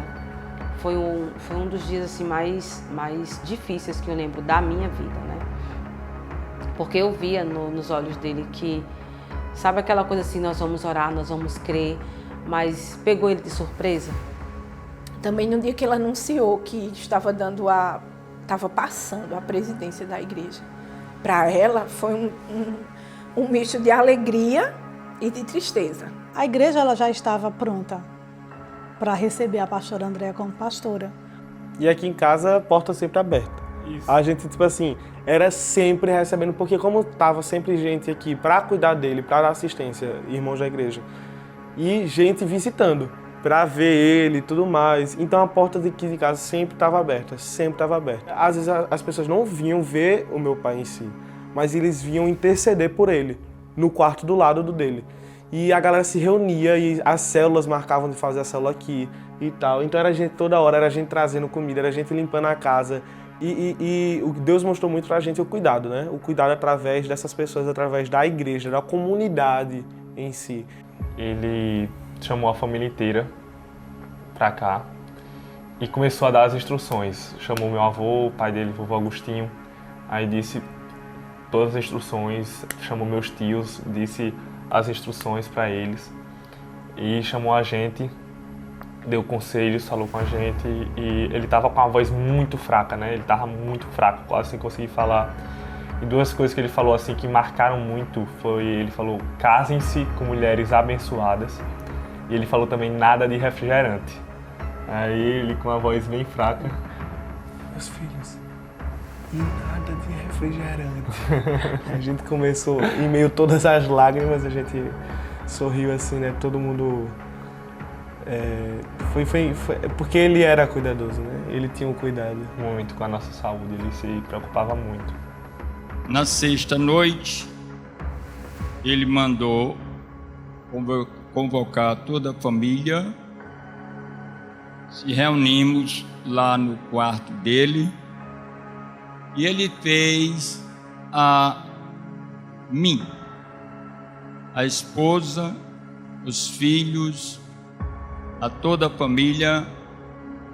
Foi um dos dias assim, mais difíceis que eu lembro da minha vida, né? Porque eu via nos olhos dele que, sabe aquela coisa assim, nós vamos orar, nós vamos crer, mas pegou ele de surpresa. Também no dia que ele anunciou que estava passando a presidência da igreja, para ela foi um misto de alegria e de tristeza. A igreja ela já estava pronta para receber a pastora Andréa como pastora. E aqui em casa, porta sempre aberta. Isso. A gente, tipo assim, era sempre recebendo, porque como tava sempre gente aqui para cuidar dele, para dar assistência, irmãos da igreja, e gente visitando, para ver ele e tudo mais. Então a porta daqui de casa sempre estava aberta, sempre estava aberta. Às vezes as pessoas não vinham ver o meu pai em si, mas eles vinham interceder por ele, no quarto do lado do dele. E a galera se reunia e as células marcavam de fazer a célula aqui e tal. Então era gente toda hora, era gente trazendo comida, era gente limpando a casa. E o Deus mostrou muito pra gente o cuidado, né? O cuidado através dessas pessoas, através da igreja, da comunidade em si. Ele chamou a família inteira pra cá e começou a dar as instruções. Chamou meu avô, o pai dele, o vovô Agostinho, aí disse todas as instruções, chamou meus tios, disse as instruções para eles e chamou a gente, deu conselhos, falou com a gente e ele estava com a voz muito fraca, né? Ele estava muito fraco, quase sem conseguir falar. E duas coisas que ele falou assim que marcaram muito foi, ele falou, casem-se com mulheres abençoadas, e ele falou também nada de refrigerante. Aí ele com a voz bem fraca, meus filhos, nada de refrigerante. A gente começou, em meio a todas as lágrimas, a gente sorriu assim, né? Todo mundo... Foi porque ele era cuidadoso, né? Ele tinha um cuidado. Muito com a nossa saúde, ele se preocupava muito. Na sexta noite, ele mandou convocar toda a família. Se reunimos lá no quarto dele e ele fez a mim, a esposa, os filhos, a toda a família,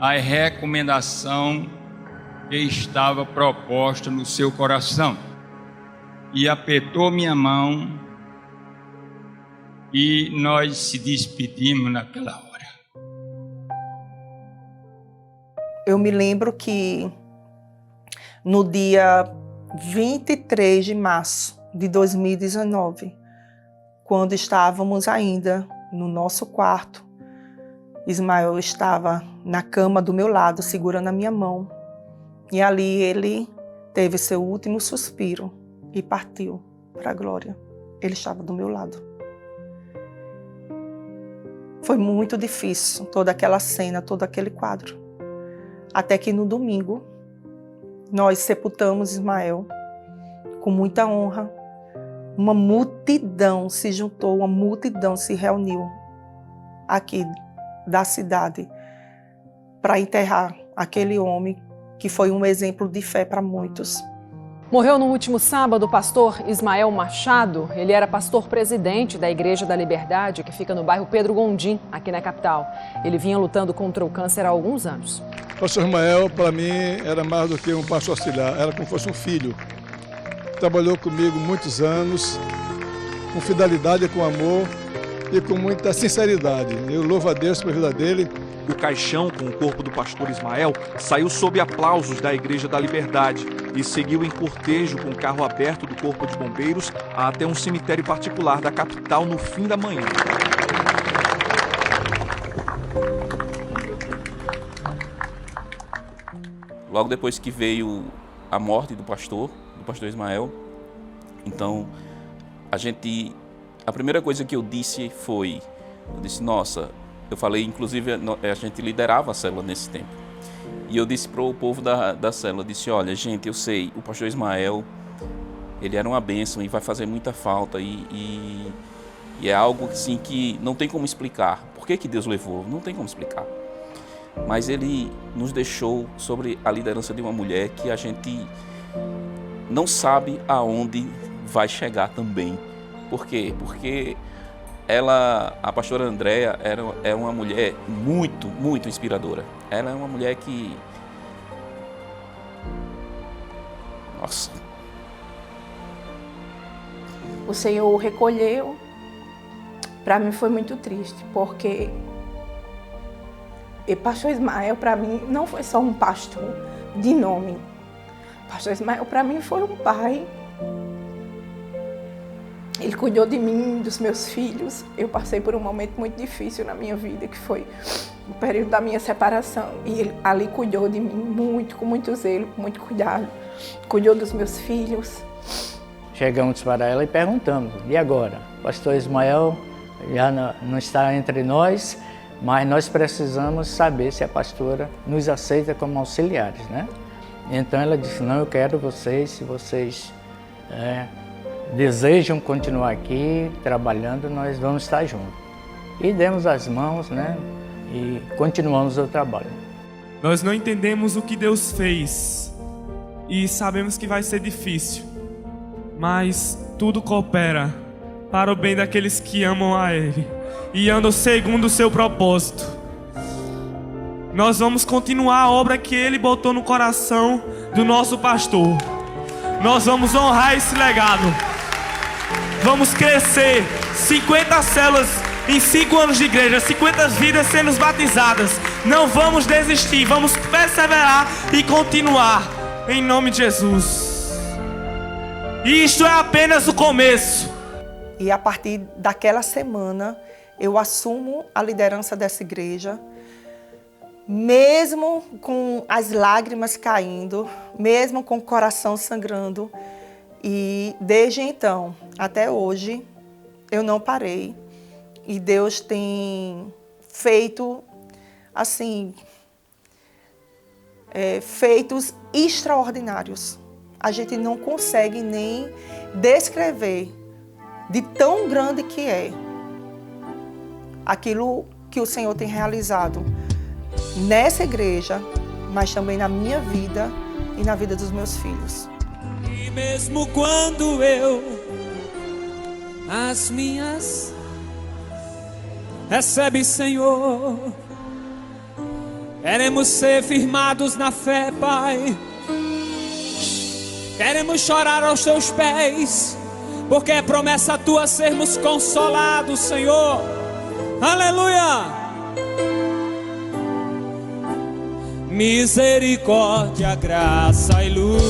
a recomendação que estava proposta no seu coração. E apertou minha mão e nós se despedimos naquela hora. Eu me lembro que no dia 23 de março de 2019, quando estávamos ainda no nosso quarto, Ismael estava na cama do meu lado, segurando a minha mão. E ali ele teve seu último suspiro e partiu para a glória. Ele estava do meu lado. Foi muito difícil toda aquela cena, todo aquele quadro. Até que no domingo, nós sepultamos Ismael com muita honra. Uma multidão se juntou, uma multidão se reuniu aqui da cidade para enterrar aquele homem que foi um exemplo de fé para muitos. Morreu no último sábado o pastor Ismael Machado. Ele era pastor-presidente da Igreja da Liberdade, que fica no bairro Pedro Gondim, aqui na capital. Ele vinha lutando contra o câncer há alguns anos. O pastor Ismael, para mim, era mais do que um pastor auxiliar, era como se fosse um filho. Trabalhou comigo muitos anos, com fidelidade, com amor e com muita sinceridade. Eu louvo a Deus pela vida dele. O caixão com o corpo do pastor Ismael saiu sob aplausos da Igreja da Liberdade e seguiu em cortejo com o carro aberto do Corpo de Bombeiros até um cemitério particular da capital no fim da manhã. Logo depois que veio a morte do pastor Ismael, então a primeira coisa que eu disse foi, nossa, eu falei, inclusive a gente liderava a célula nesse tempo, e eu disse para o povo da célula, disse, olha gente, eu sei, o pastor Ismael, ele era uma bênção e vai fazer muita falta e é algo assim que não tem como explicar, por que Deus levou, não tem como explicar. Mas ele nos deixou sobre a liderança de uma mulher que a gente não sabe aonde vai chegar também. Por quê? Porque ela, a pastora Andréa, é uma mulher muito, muito inspiradora. Ela é uma mulher que... Nossa. O Senhor o recolheu. Para mim foi muito triste, porque o pastor Ismael, para mim, não foi só um pastor de nome. O pastor Ismael, para mim, foi um pai. Ele cuidou de mim, dos meus filhos. Eu passei por um momento muito difícil na minha vida, que foi o período da minha separação. E ele ali cuidou de mim muito, com muito zelo, com muito cuidado. Cuidou dos meus filhos. Chegamos para ela e perguntamos, e agora? O pastor Ismael já não está entre nós, mas nós precisamos saber se a pastora nos aceita como auxiliares, né? Então ela disse, não, eu quero vocês, se vocês desejam continuar aqui trabalhando, nós vamos estar juntos. E demos as mãos, né? E continuamos o trabalho. Nós não entendemos o que Deus fez e sabemos que vai ser difícil, mas tudo coopera para o bem daqueles que amam a Ele e andam segundo o seu propósito. Nós vamos continuar a obra que Ele botou no coração do nosso pastor. Nós vamos honrar esse legado. Vamos crescer 50 células em 5 anos de igreja, 50 vidas sendo batizadas. Não vamos desistir, vamos perseverar e continuar em nome de Jesus. E isto é apenas o começo. E a partir daquela semana, eu assumo a liderança dessa igreja, mesmo com as lágrimas caindo, mesmo com o coração sangrando. E desde então, até hoje, eu não parei. E Deus tem feito, assim, feitos extraordinários. A gente não consegue nem descrever de tão grande que é aquilo que o Senhor tem realizado nessa igreja, mas também na minha vida e na vida dos meus filhos. E mesmo quando as minhas recebe, Senhor, queremos ser firmados na fé, Pai. Queremos chorar aos teus pés, porque é promessa tua sermos consolados, Senhor. Aleluia! Misericórdia, graça e luz.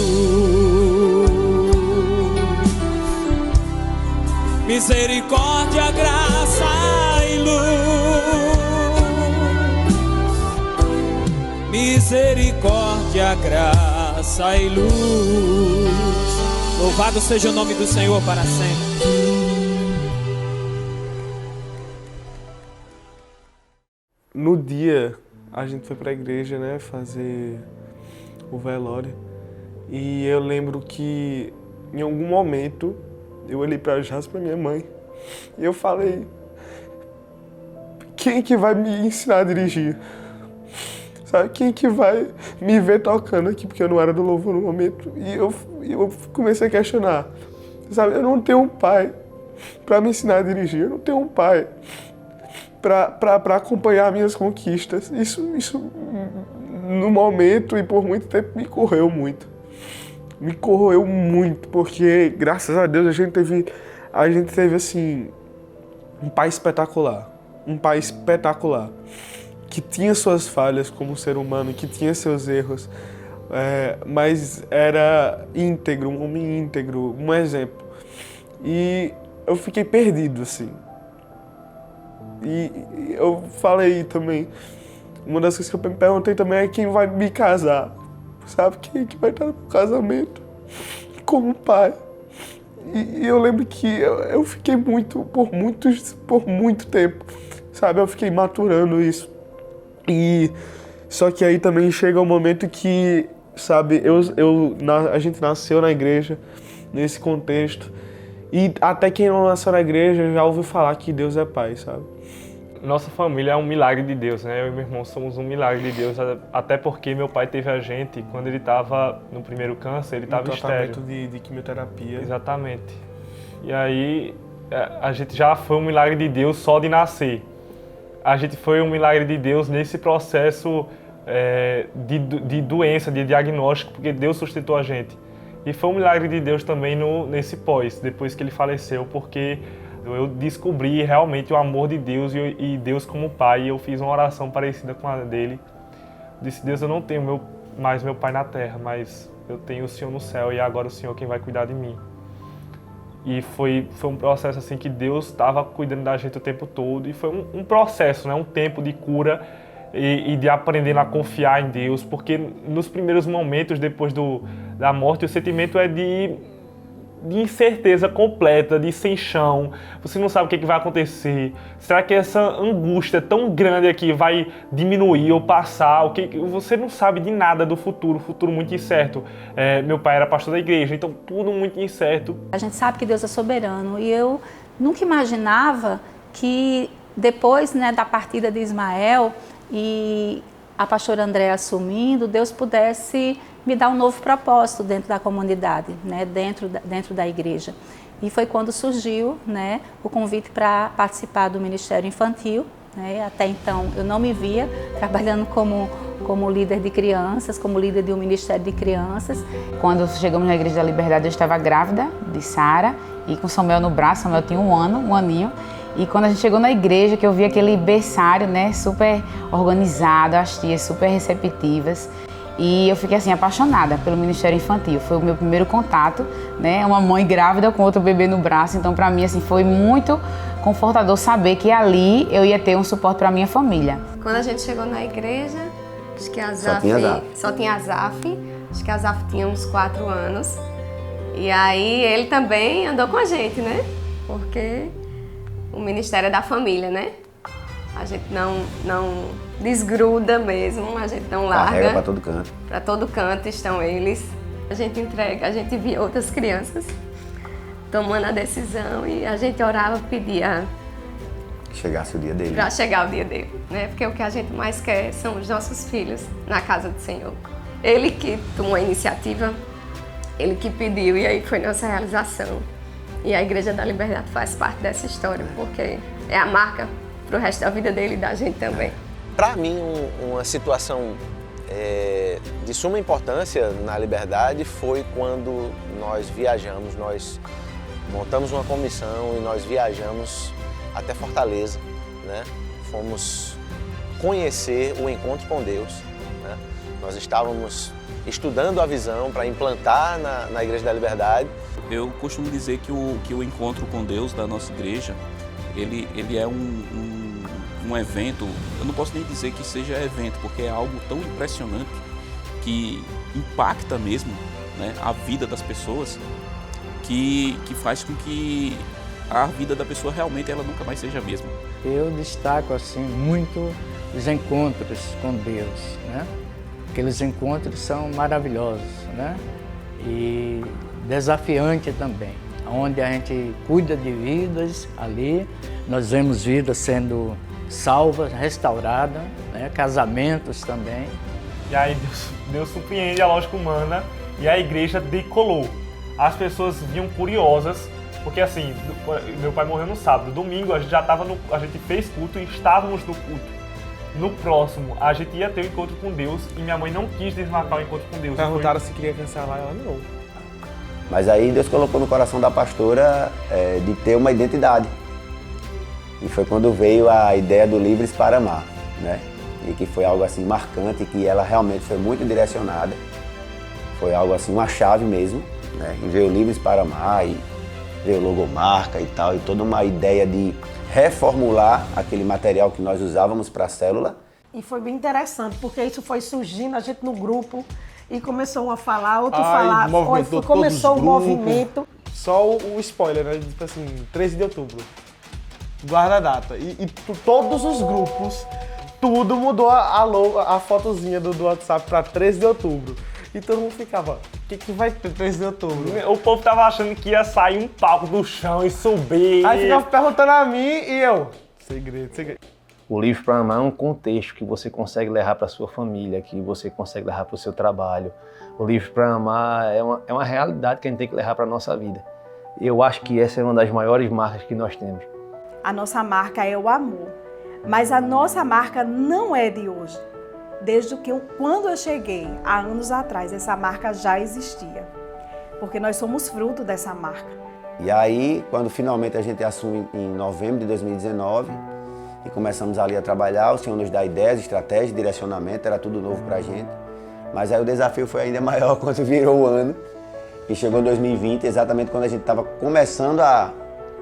Misericórdia, graça e luz. Misericórdia, graça e luz. Louvado seja o nome do Senhor para sempre. No dia, a gente foi para a igreja, né, fazer o velório. E eu lembro que, em algum momento, eu olhei para Jas, para minha mãe, e eu falei, quem que vai me ensinar a dirigir? Sabe, quem que vai me ver tocando aqui, porque eu não era do louvor no momento. E eu comecei a questionar, sabe, eu não tenho um pai para me ensinar a dirigir, eu não tenho um pai para acompanhar minhas conquistas. Isso no momento e por muito tempo me corroeu muito. Me corroeu muito, porque graças a Deus a gente teve assim um pai espetacular, que tinha suas falhas como ser humano, que tinha seus erros, mas era íntegro, um homem íntegro, um exemplo. E eu fiquei perdido, assim. E eu falei também, uma das coisas que eu me perguntei também é quem vai me casar, sabe? Quem que vai estar no casamento como pai. E eu lembro que eu fiquei por muito tempo, sabe? Eu fiquei maturando isso. E só que aí também chega um momento que, sabe, a gente nasceu na igreja, nesse contexto, e até quem não nasceu na igreja já ouviu falar que Deus é pai, sabe? Nossa família é um milagre de Deus, né? Eu e meu irmão somos um milagre de Deus, até porque meu pai teve a gente, quando ele estava no primeiro câncer, ele estava estéril. Tratamento de quimioterapia. Exatamente. E aí, a gente já foi um milagre de Deus só de nascer. A gente foi um milagre de Deus nesse processo de doença, de diagnóstico, porque Deus sustentou a gente. E foi um milagre de Deus também nesse pós, depois que ele faleceu, porque eu descobri realmente o amor de Deus e Deus como pai. E eu fiz uma oração parecida com a dele. Disse: Deus, eu não tenho mais meu pai na terra, mas eu tenho o Senhor no céu e agora o Senhor quem vai cuidar de mim. E foi um processo assim que Deus estava cuidando da gente o tempo todo. E foi um processo, né? Um tempo de cura e de aprender a confiar em Deus. Porque nos primeiros momentos, depois da morte, o sentimento é de incerteza completa, de sem chão. Você não sabe o que vai acontecer. Será que essa angústia tão grande aqui vai diminuir ou passar? Você não sabe de nada do futuro muito incerto. Meu pai era pastor da igreja, então tudo muito incerto. A gente sabe que Deus é soberano e eu nunca imaginava que depois, né, da partida de Ismael e a pastora Andréa assumindo, Deus pudesse me dar um novo propósito dentro da comunidade, né, dentro da igreja. E foi quando surgiu, né, o convite para participar do Ministério Infantil. Né? Até então eu não me via trabalhando como líder de crianças, como líder de um Ministério de Crianças. Quando chegamos na Igreja da Liberdade, eu estava grávida de Sara e com Samuel no braço. Samuel tinha um aninho. E quando a gente chegou na igreja, que eu vi aquele berçário, né, super organizado, as tias super receptivas. E eu fiquei assim, apaixonada pelo Ministério Infantil. Foi o meu primeiro contato, né? Uma mãe grávida com outro bebê no braço. Então, para mim, assim, foi muito confortador saber que ali eu ia ter um suporte para minha família. Quando a gente chegou na igreja, acho que a Zaf só tinha a Zaf. Acho que a Zaf tinha uns 4 anos. E aí ele também andou com a gente, né? Porque o Ministério é da família, né? A gente não desgruda mesmo, a gente não larga. Carrega para todo canto. Para todo canto estão eles. A gente entrega, a gente via outras crianças tomando a decisão e a gente orava, pedia chegasse o dia dele. Para chegar o dia dele, né? Porque o que a gente mais quer são os nossos filhos na casa do Senhor. Ele que tomou a iniciativa, ele que pediu e aí foi nossa realização. E a Igreja da Liberdade faz parte dessa história, porque é a marca para o resto da vida dele e da gente também. Para mim, uma situação de suma importância na Liberdade foi quando nós viajamos, nós montamos uma comissão e nós viajamos até Fortaleza, né? Fomos conhecer o encontro com Deus, né? Nós estávamos estudando a visão para implantar na Igreja da Liberdade. Eu costumo dizer que o encontro com Deus da nossa igreja, ele é um evento, eu não posso nem dizer que seja evento, porque é algo tão impressionante que impacta mesmo, né, a vida das pessoas, que faz com que a vida da pessoa realmente ela nunca mais seja a mesma. Eu destaco assim muito os encontros com Deus, né? Aqueles encontros são maravilhosos, né? E desafiante também, onde a gente cuida de vidas ali, nós vemos vidas sendo salvas, restauradas, né? Casamentos também. E aí Deus surpreende a lógica humana e a igreja decolou. As pessoas vinham curiosas, porque assim, meu pai morreu no sábado, domingo a gente a gente fez culto e estávamos no culto. No próximo, a gente ia ter um encontro com Deus e minha mãe não quis desmarcar o encontro com Deus. Perguntaram se queria cancelar, ela não. Mas aí Deus colocou no coração da pastora de ter uma identidade. E foi quando veio a ideia do Livres para Amar, né? E que foi algo assim marcante, que ela realmente foi muito direcionada. Foi algo assim, uma chave mesmo, né? E veio Livres para Amar, e veio logomarca e tal, e toda uma ideia de reformular aquele material que nós usávamos para a célula. E foi bem interessante, porque isso foi surgindo, a gente no grupo, e começou um a falar, outro a falar, começou o movimento. Só o spoiler, né? Tipo assim, 13 de outubro. Guarda a data. E todos os grupos, tudo mudou a fotozinha do WhatsApp para 13 de outubro. E todo mundo ficava, o que vai ter 13 de outubro? O povo tava achando que ia sair um palco do chão e subir. Aí ficava perguntando a mim e eu, segredo. O Livre para Amar é um contexto que você consegue levar para a sua família, que você consegue levar para o seu trabalho. O Livre para Amar é uma realidade que a gente tem que levar para a nossa vida. Eu acho que essa é uma das maiores marcas que nós temos. A nossa marca é o amor, mas a nossa marca não é de hoje. Desde que quando eu cheguei, há anos atrás, essa marca já existia, porque nós somos fruto dessa marca. E aí, quando finalmente a gente assume em novembro de 2019, e começamos ali a trabalhar, o Senhor nos dá ideias, estratégias, direcionamento, era tudo novo pra gente. Mas aí o desafio foi ainda maior quando virou o ano. E chegou em 2020, exatamente quando a gente estava começando a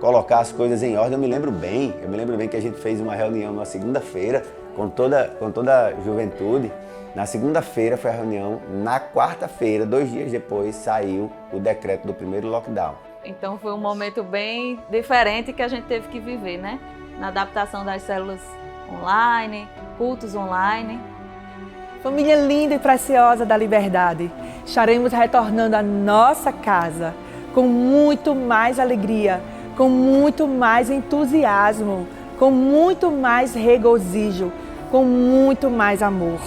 colocar as coisas em ordem. Eu me lembro bem que a gente fez uma reunião na segunda-feira com toda a juventude. Na segunda-feira foi a reunião, na quarta-feira, 2 dias depois, saiu o decreto do primeiro lockdown. Então foi um momento bem diferente que a gente teve que viver, né? Na adaptação das células online, cultos online. Família linda e preciosa da Liberdade, estaremos retornando à nossa casa com muito mais alegria, com muito mais entusiasmo, com muito mais regozijo, com muito mais amor.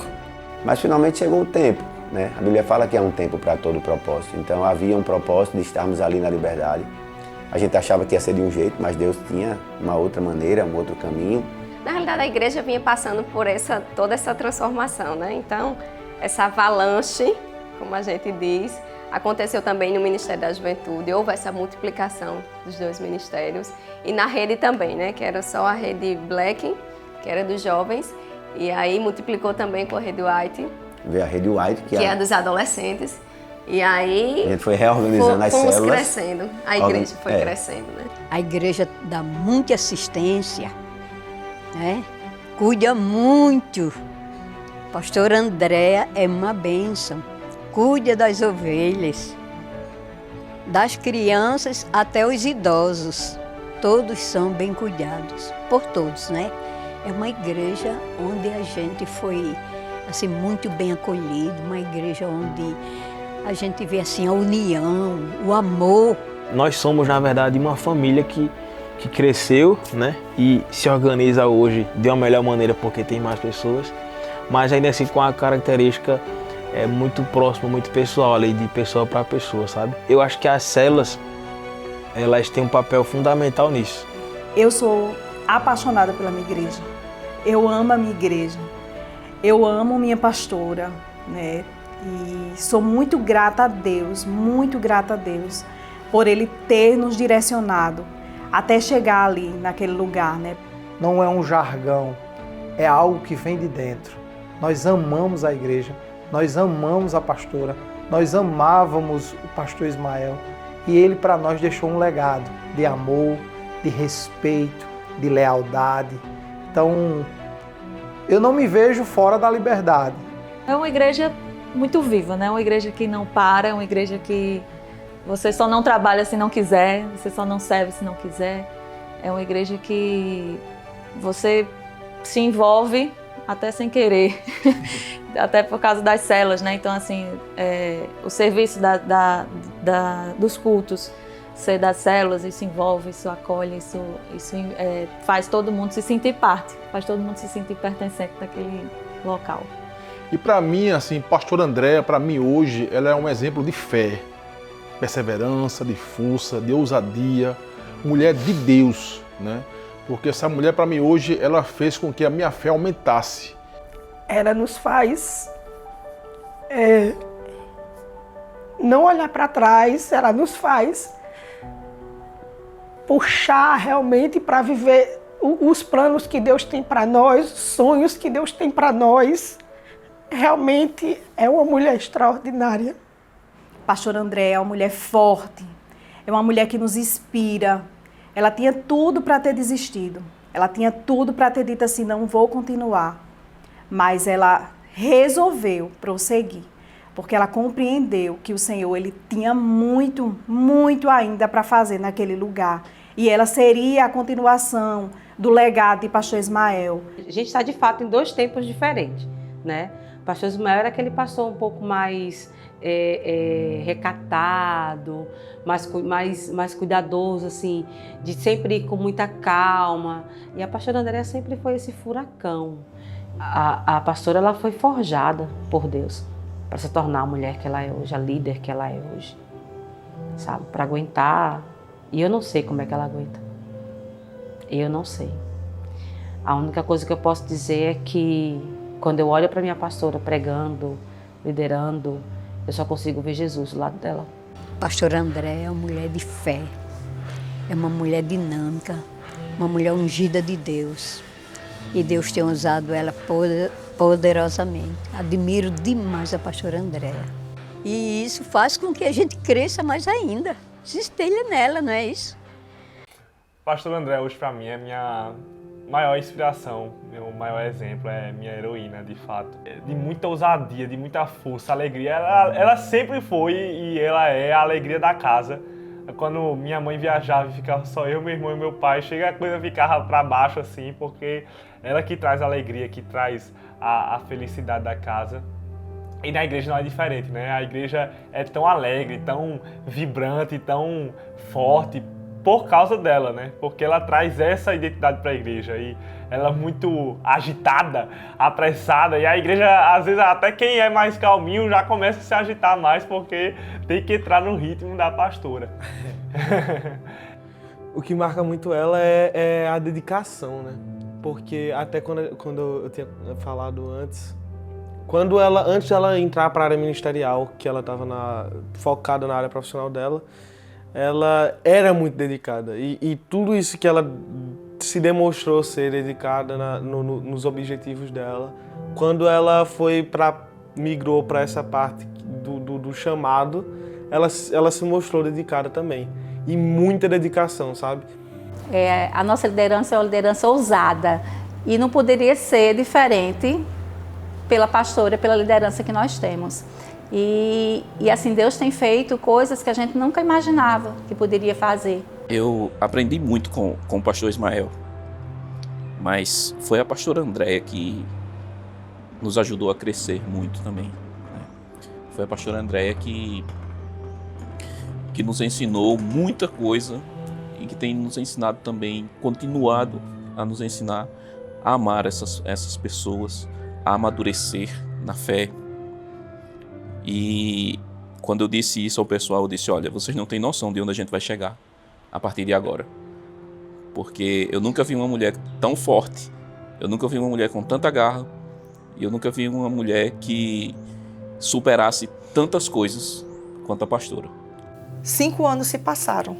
Mas finalmente chegou o tempo, né? A Bíblia fala que é um tempo para todo propósito. Então havia um propósito de estarmos ali na Liberdade. A gente achava que ia ser de um jeito, mas Deus tinha uma outra maneira, um outro caminho. Na realidade, a igreja vinha passando por toda essa transformação, né? Então, essa avalanche, como a gente diz, aconteceu também no Ministério da Juventude. Houve essa multiplicação dos 2 ministérios. E na rede também, né? Que era só a rede Black, que era dos jovens. E aí multiplicou também com a rede White. Veio a rede White, que é dos adolescentes. E aí a gente foi reorganizando as células. Fomos crescendo, a igreja foi crescendo, né? A igreja dá muita assistência, né? Cuida muito. Pastor Andréa é uma bênção. Cuida das ovelhas, das crianças até os idosos. Todos são bem cuidados, por todos, né? É uma igreja onde a gente foi assim, muito bem acolhido, uma igreja onde a gente vê assim a união, o amor. Nós somos, na verdade, uma família que cresceu, né? E se organiza hoje de uma melhor maneira porque tem mais pessoas, mas ainda assim com a característica muito próxima, muito pessoal, ali de pessoa para pessoa, sabe? Eu acho que as células, elas têm um papel fundamental nisso. Eu sou apaixonada pela minha igreja. Eu amo a minha igreja. Eu amo minha pastora, né? E sou muito grata a Deus, por Ele ter nos direcionado até chegar ali naquele lugar, né? Não é um jargão, é algo que vem de dentro. Nós amamos a igreja, nós amamos a pastora, nós amávamos o pastor Ismael e ele para nós deixou um legado de amor, de respeito, de lealdade. Então, eu não me vejo fora da Liberdade. É uma igreja muito viva, né? Uma igreja que não para, uma igreja que você só não trabalha se não quiser, você só não serve se não quiser. É uma igreja que você se envolve até sem querer, até por causa das células, né? Então, assim, o serviço dos cultos, ser das células, isso envolve, isso acolhe, isso faz todo mundo se sentir parte, faz todo mundo se sentir pertencente daquele local. E para mim, assim, pastor Andréa, para mim hoje, ela é um exemplo de fé, perseverança, de força, de ousadia, mulher de Deus, né? Porque essa mulher, para mim hoje, ela fez com que a minha fé aumentasse. Ela nos faz não olhar para trás, ela nos faz puxar realmente para viver os planos que Deus tem para nós, os sonhos que Deus tem para nós. Realmente é uma mulher extraordinária. Pastor André é uma mulher forte, é uma mulher que nos inspira. Ela tinha tudo para ter desistido, ela tinha tudo para ter dito assim, não vou continuar. Mas ela resolveu prosseguir, porque ela compreendeu que o Senhor ele tinha muito, muito ainda para fazer naquele lugar. E ela seria a continuação do legado de pastor Ismael. A gente está de fato em 2 tempos diferentes. né? O pastor Ismael era aquele pastor um pouco mais recatado, mais cuidadoso, assim, de sempre ir com muita calma. E a pastora Andréa sempre foi esse furacão. A pastora, ela foi forjada por Deus para se tornar a mulher que ela é hoje, a líder que ela é hoje, sabe? Para aguentar. E eu não sei como é que ela aguenta. Eu não sei. A única coisa que eu posso dizer é que quando eu olho para minha pastora pregando, liderando, eu só consigo ver Jesus do lado dela. Pastora Andréa é uma mulher de fé, é uma mulher dinâmica, uma mulher ungida de Deus. E Deus tem usado ela poderosamente. Admiro demais a pastora Andréa. E isso faz com que a gente cresça mais ainda. Se espelha nela, não é isso? Pastor André, hoje para mim é minha maior inspiração, meu maior exemplo, é minha heroína, de fato. De muita ousadia, de muita força, alegria. Ela sempre foi e ela é a alegria da casa. Quando minha mãe viajava e ficava só eu, meu irmão e meu pai, chega a coisa ficava para baixo assim, porque ela que traz a alegria, que traz a felicidade da casa. E na igreja não é diferente, né? A igreja é tão alegre, tão vibrante, tão forte por causa dela, né? Porque ela traz essa identidade para a igreja e ela é muito agitada, apressada, e a igreja, às vezes, até quem é mais calminho já começa a se agitar mais porque tem que entrar no ritmo da pastora. O que marca muito ela é a dedicação, né? Porque até quando eu tinha falado antes, antes dela entrar para a área ministerial, que ela estava focada na área profissional dela, ela era muito dedicada e tudo isso que ela se demonstrou ser dedicada nos objetivos dela, quando ela migrou para essa parte do chamado, ela se mostrou dedicada também, e muita dedicação, sabe? A nossa liderança é uma liderança ousada e não poderia ser diferente pela pastora, pela liderança que nós temos. E assim, Deus tem feito coisas que a gente nunca imaginava que poderia fazer. Eu aprendi muito com o pastor Ismael, mas foi a pastora Andréa que nos ajudou a crescer muito também, né? Foi a pastora Andréa que nos ensinou muita coisa e que tem nos ensinado também, continuado a nos ensinar a amar essas pessoas, a amadurecer na fé. E quando eu disse isso ao pessoal, eu disse, olha, vocês não têm noção de onde a gente vai chegar a partir de agora. Porque eu nunca vi uma mulher tão forte, eu nunca vi uma mulher com tanta garra, e eu nunca vi uma mulher que superasse tantas coisas quanto a pastora. 5 anos se passaram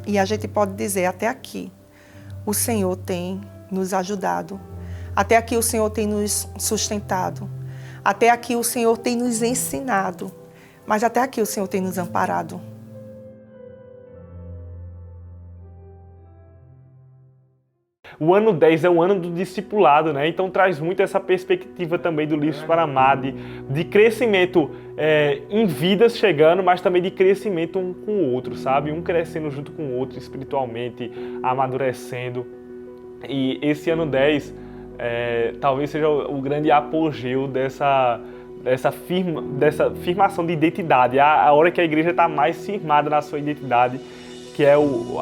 e a gente pode dizer até aqui, o Senhor tem nos ajudado, até aqui o Senhor tem nos sustentado. Até aqui o Senhor tem nos ensinado, mas até aqui o Senhor tem nos amparado. O ano 10 é o ano do discipulado, né? Então traz muito essa perspectiva também do Livros para Amar, de crescimento em vidas chegando, mas também de crescimento um com o outro, sabe? Um crescendo junto com o outro espiritualmente, amadurecendo. E esse ano 10 talvez seja o grande apogeu dessa firmação de identidade, a hora que a igreja está mais firmada na sua identidade, que é o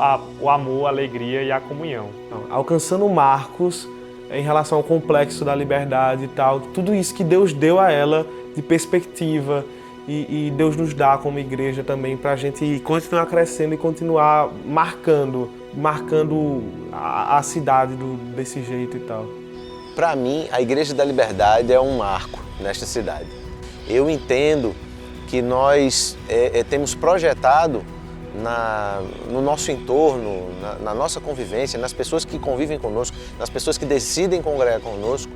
amor, a alegria e a comunhão. Alcançando marcos em relação ao complexo da liberdade e tal, tudo isso que Deus deu a ela de perspectiva e Deus nos dá como igreja também para a gente continuar crescendo e continuar marcando a cidade desse jeito e tal. Para mim, a Igreja da Liberdade é um marco nesta cidade. Eu entendo que nós temos projetado no nosso entorno, na nossa convivência, nas pessoas que convivem conosco, nas pessoas que decidem congregar conosco,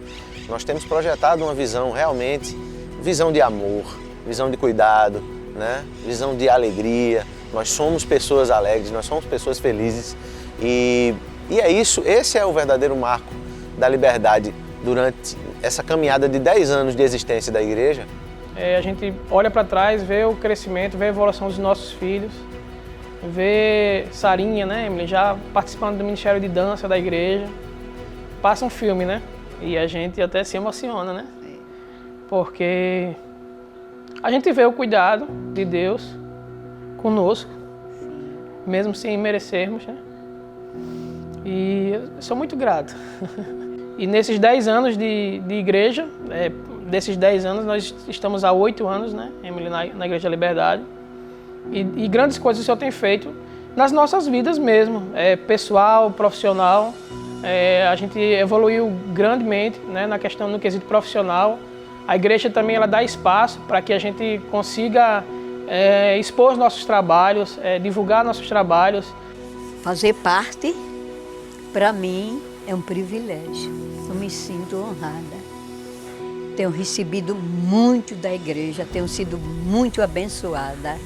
nós temos projetado uma visão realmente, visão de amor, visão de cuidado, né? Visão de alegria. Nós somos pessoas alegres, nós somos pessoas felizes e é isso, esse é o verdadeiro marco da liberdade durante essa caminhada de 10 anos de existência da igreja. A gente olha para trás, vê o crescimento, vê a evolução dos nossos filhos, vê Sarinha, né, Emily, já participando do Ministério de Dança da igreja. Passa um filme, né? E a gente até se emociona, né? porque a gente vê o cuidado de Deus conosco, mesmo sem merecermos, né? E eu sou muito grato. E nesses 10 anos de igreja, desses 10 anos nós estamos há 8 anos, né, Emily, na Igreja da Liberdade. E grandes coisas o Senhor tem feito nas nossas vidas mesmo, pessoal, profissional. A gente evoluiu grandemente, né, na questão no quesito profissional. A igreja também ela dá espaço para que a gente consiga expor nossos trabalhos, divulgar nossos trabalhos. Fazer parte, para mim, é um privilégio. Eu me sinto honrada. Tenho recebido muito da igreja, tenho sido muito abençoada.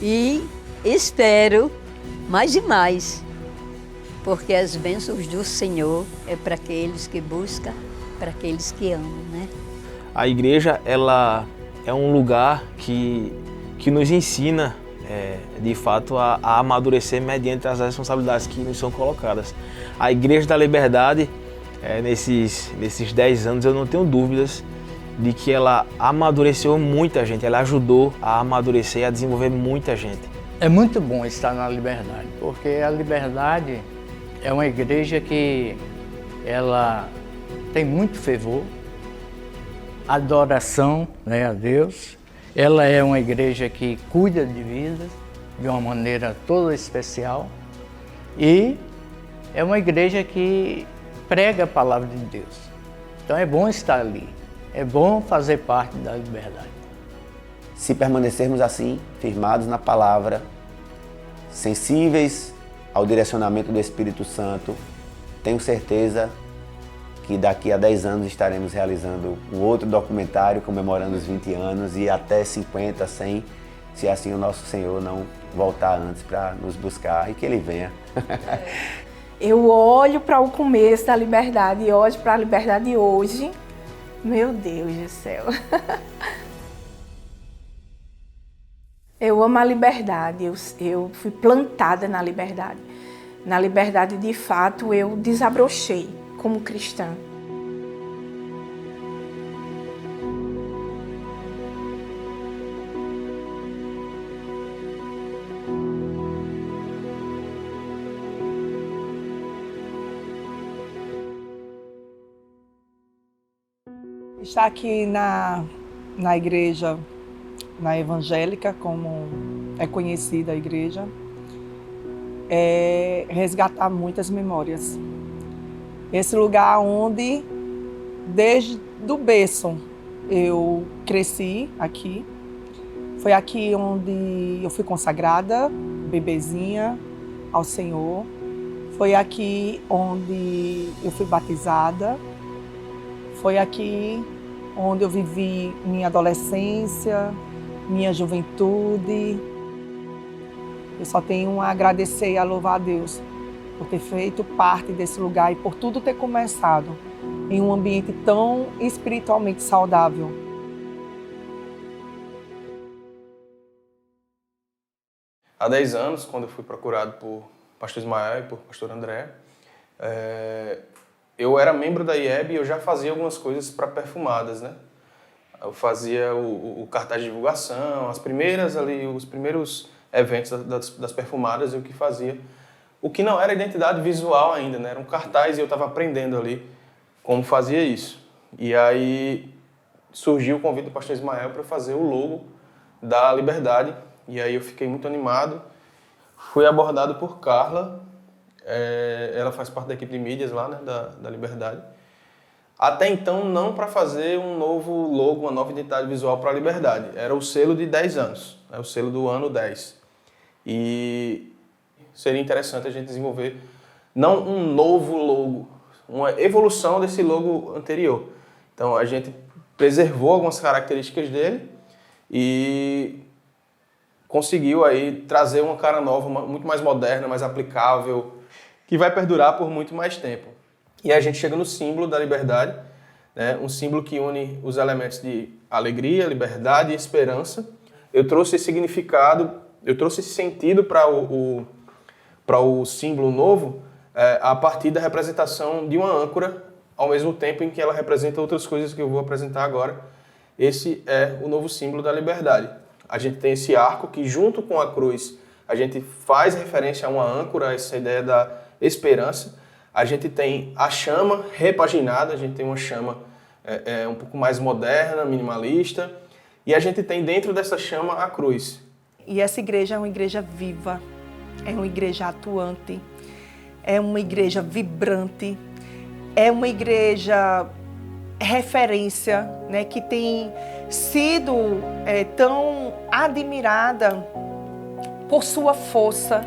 E espero mais e mais, porque as bênçãos do Senhor é para aqueles que buscam, para aqueles que amam, né? A igreja, ela é um lugar que nos ensina, de fato, a amadurecer mediante as responsabilidades que nos são colocadas. A Igreja da Liberdade, nesses 10 anos, eu não tenho dúvidas de que ela amadureceu muita gente, ela ajudou a amadurecer e a desenvolver muita gente. É muito bom estar na Liberdade, porque a Liberdade é uma igreja que ela tem muito fervor, adoração, né, a Deus. Ela é uma igreja que cuida de vidas de uma maneira toda especial e é uma igreja que prega a palavra de Deus. Então é bom estar ali, é bom fazer parte da Liberdade. Se permanecermos assim, firmados na palavra, sensíveis ao direcionamento do Espírito Santo, tenho certeza que daqui a 10 anos estaremos realizando um outro documentário comemorando os 20 anos e até 50, 100, se assim o nosso Senhor não voltar antes para nos buscar e que Ele venha. Eu olho para o começo da Liberdade e olho para a Liberdade hoje. Meu Deus do céu. Eu amo a Liberdade, eu fui plantada na Liberdade. Na Liberdade, de fato, eu desabrochei como cristã. Estar aqui na igreja, na evangélica, como é conhecida a igreja, é resgatar muitas memórias. Esse lugar onde, desde o berço, eu cresci aqui. Foi aqui onde eu fui consagrada, bebezinha, ao Senhor. Foi aqui onde eu fui batizada. Foi aqui onde eu vivi minha adolescência, minha juventude. Eu só tenho a agradecer e a louvar a Deus por ter feito parte desse lugar e por tudo ter começado em um ambiente tão espiritualmente saudável. Há 10 anos, quando eu fui procurado por pastor Ismael e por pastor André, eu era membro da IEB e eu já fazia algumas coisas para perfumadas, né? Eu fazia o cartaz de divulgação, os primeiros eventos das perfumadas, eu que fazia. O que não era identidade visual ainda, né? Era um cartaz e eu estava aprendendo ali como fazia isso. E aí surgiu o convite do pastor Ismael para fazer o logo da Liberdade. E aí eu fiquei muito animado. Fui abordado por Carla, ela faz parte da equipe de mídias lá, né, da Liberdade. Até então, não para fazer um novo logo, uma nova identidade visual para a Liberdade. Era o selo de 10 anos, o selo do ano 10. E seria interessante a gente desenvolver, não um novo logo, uma evolução desse logo anterior. Então, a gente preservou algumas características dele e conseguiu aí trazer uma cara nova, muito mais moderna, mais aplicável, que vai perdurar por muito mais tempo. E a gente chega no símbolo da Liberdade, né? Um símbolo que une os elementos de alegria, liberdade e esperança. Eu trouxe esse significado, eu trouxe esse sentido para o símbolo novo a partir da representação de uma âncora ao mesmo tempo em que ela representa outras coisas que eu vou apresentar agora. Esse é o novo símbolo da liberdade. A gente tem esse arco que, junto com a cruz, a gente faz referência a uma âncora, essa ideia da esperança. A gente tem a chama repaginada, a gente tem uma chama um pouco mais moderna, minimalista, e a gente tem dentro dessa chama a cruz. E essa igreja é uma igreja viva, é uma igreja atuante, é uma igreja vibrante, é uma igreja referência, né, que tem sido tão admirada por sua força,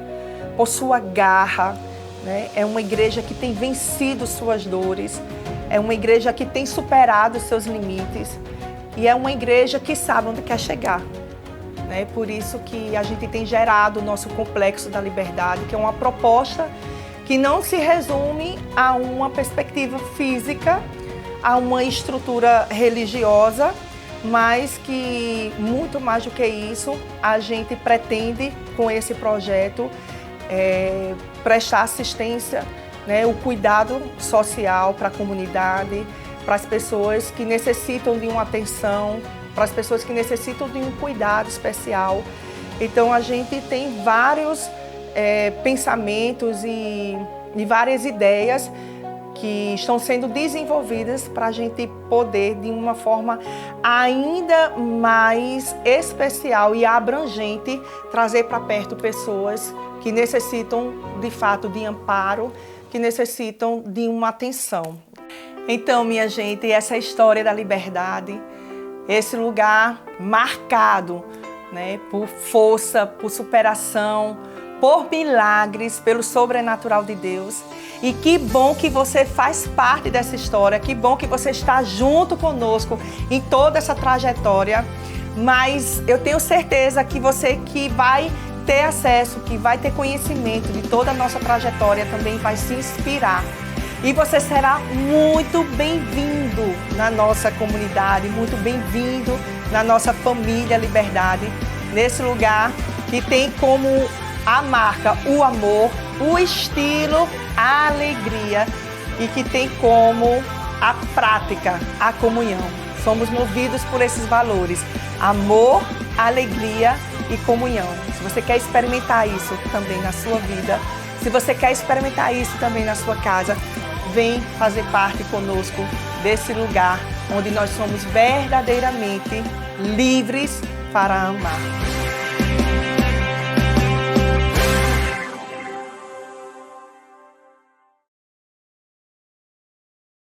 por sua garra, né? É uma igreja que tem vencido suas dores, é uma igreja que tem superado seus limites e é uma igreja que sabe onde quer chegar. É por isso que a gente tem gerado o nosso Complexo da Liberdade, que é uma proposta que não se resume a uma perspectiva física, a uma estrutura religiosa, mas que, muito mais do que isso, a gente pretende, com esse projeto, prestar assistência, né, o cuidado social para a comunidade, para as pessoas que necessitam de uma atenção, para as pessoas que necessitam de um cuidado especial. Então, a gente tem vários pensamentos e várias ideias que estão sendo desenvolvidas para a gente poder, de uma forma ainda mais especial e abrangente, trazer para perto pessoas que necessitam, de fato, de amparo, que necessitam de uma atenção. Então, minha gente, essa história da liberdade, esse lugar marcado, né, por força, por superação, por milagres, pelo sobrenatural de Deus. E que bom que você faz parte dessa história, que bom que você está junto conosco em toda essa trajetória. Mas eu tenho certeza que você que vai ter acesso, que vai ter conhecimento de toda a nossa trajetória, também vai se inspirar. E você será muito bem-vindo na nossa comunidade, muito bem-vindo na nossa família Liberdade, nesse lugar que tem como a marca o amor, o estilo, a alegria e que tem como a prática, a comunhão. Somos movidos por esses valores, amor, alegria e comunhão. Se você quer experimentar isso também na sua vida, se você quer experimentar isso também na sua casa, vem fazer parte conosco desse lugar onde nós somos verdadeiramente livres para amar.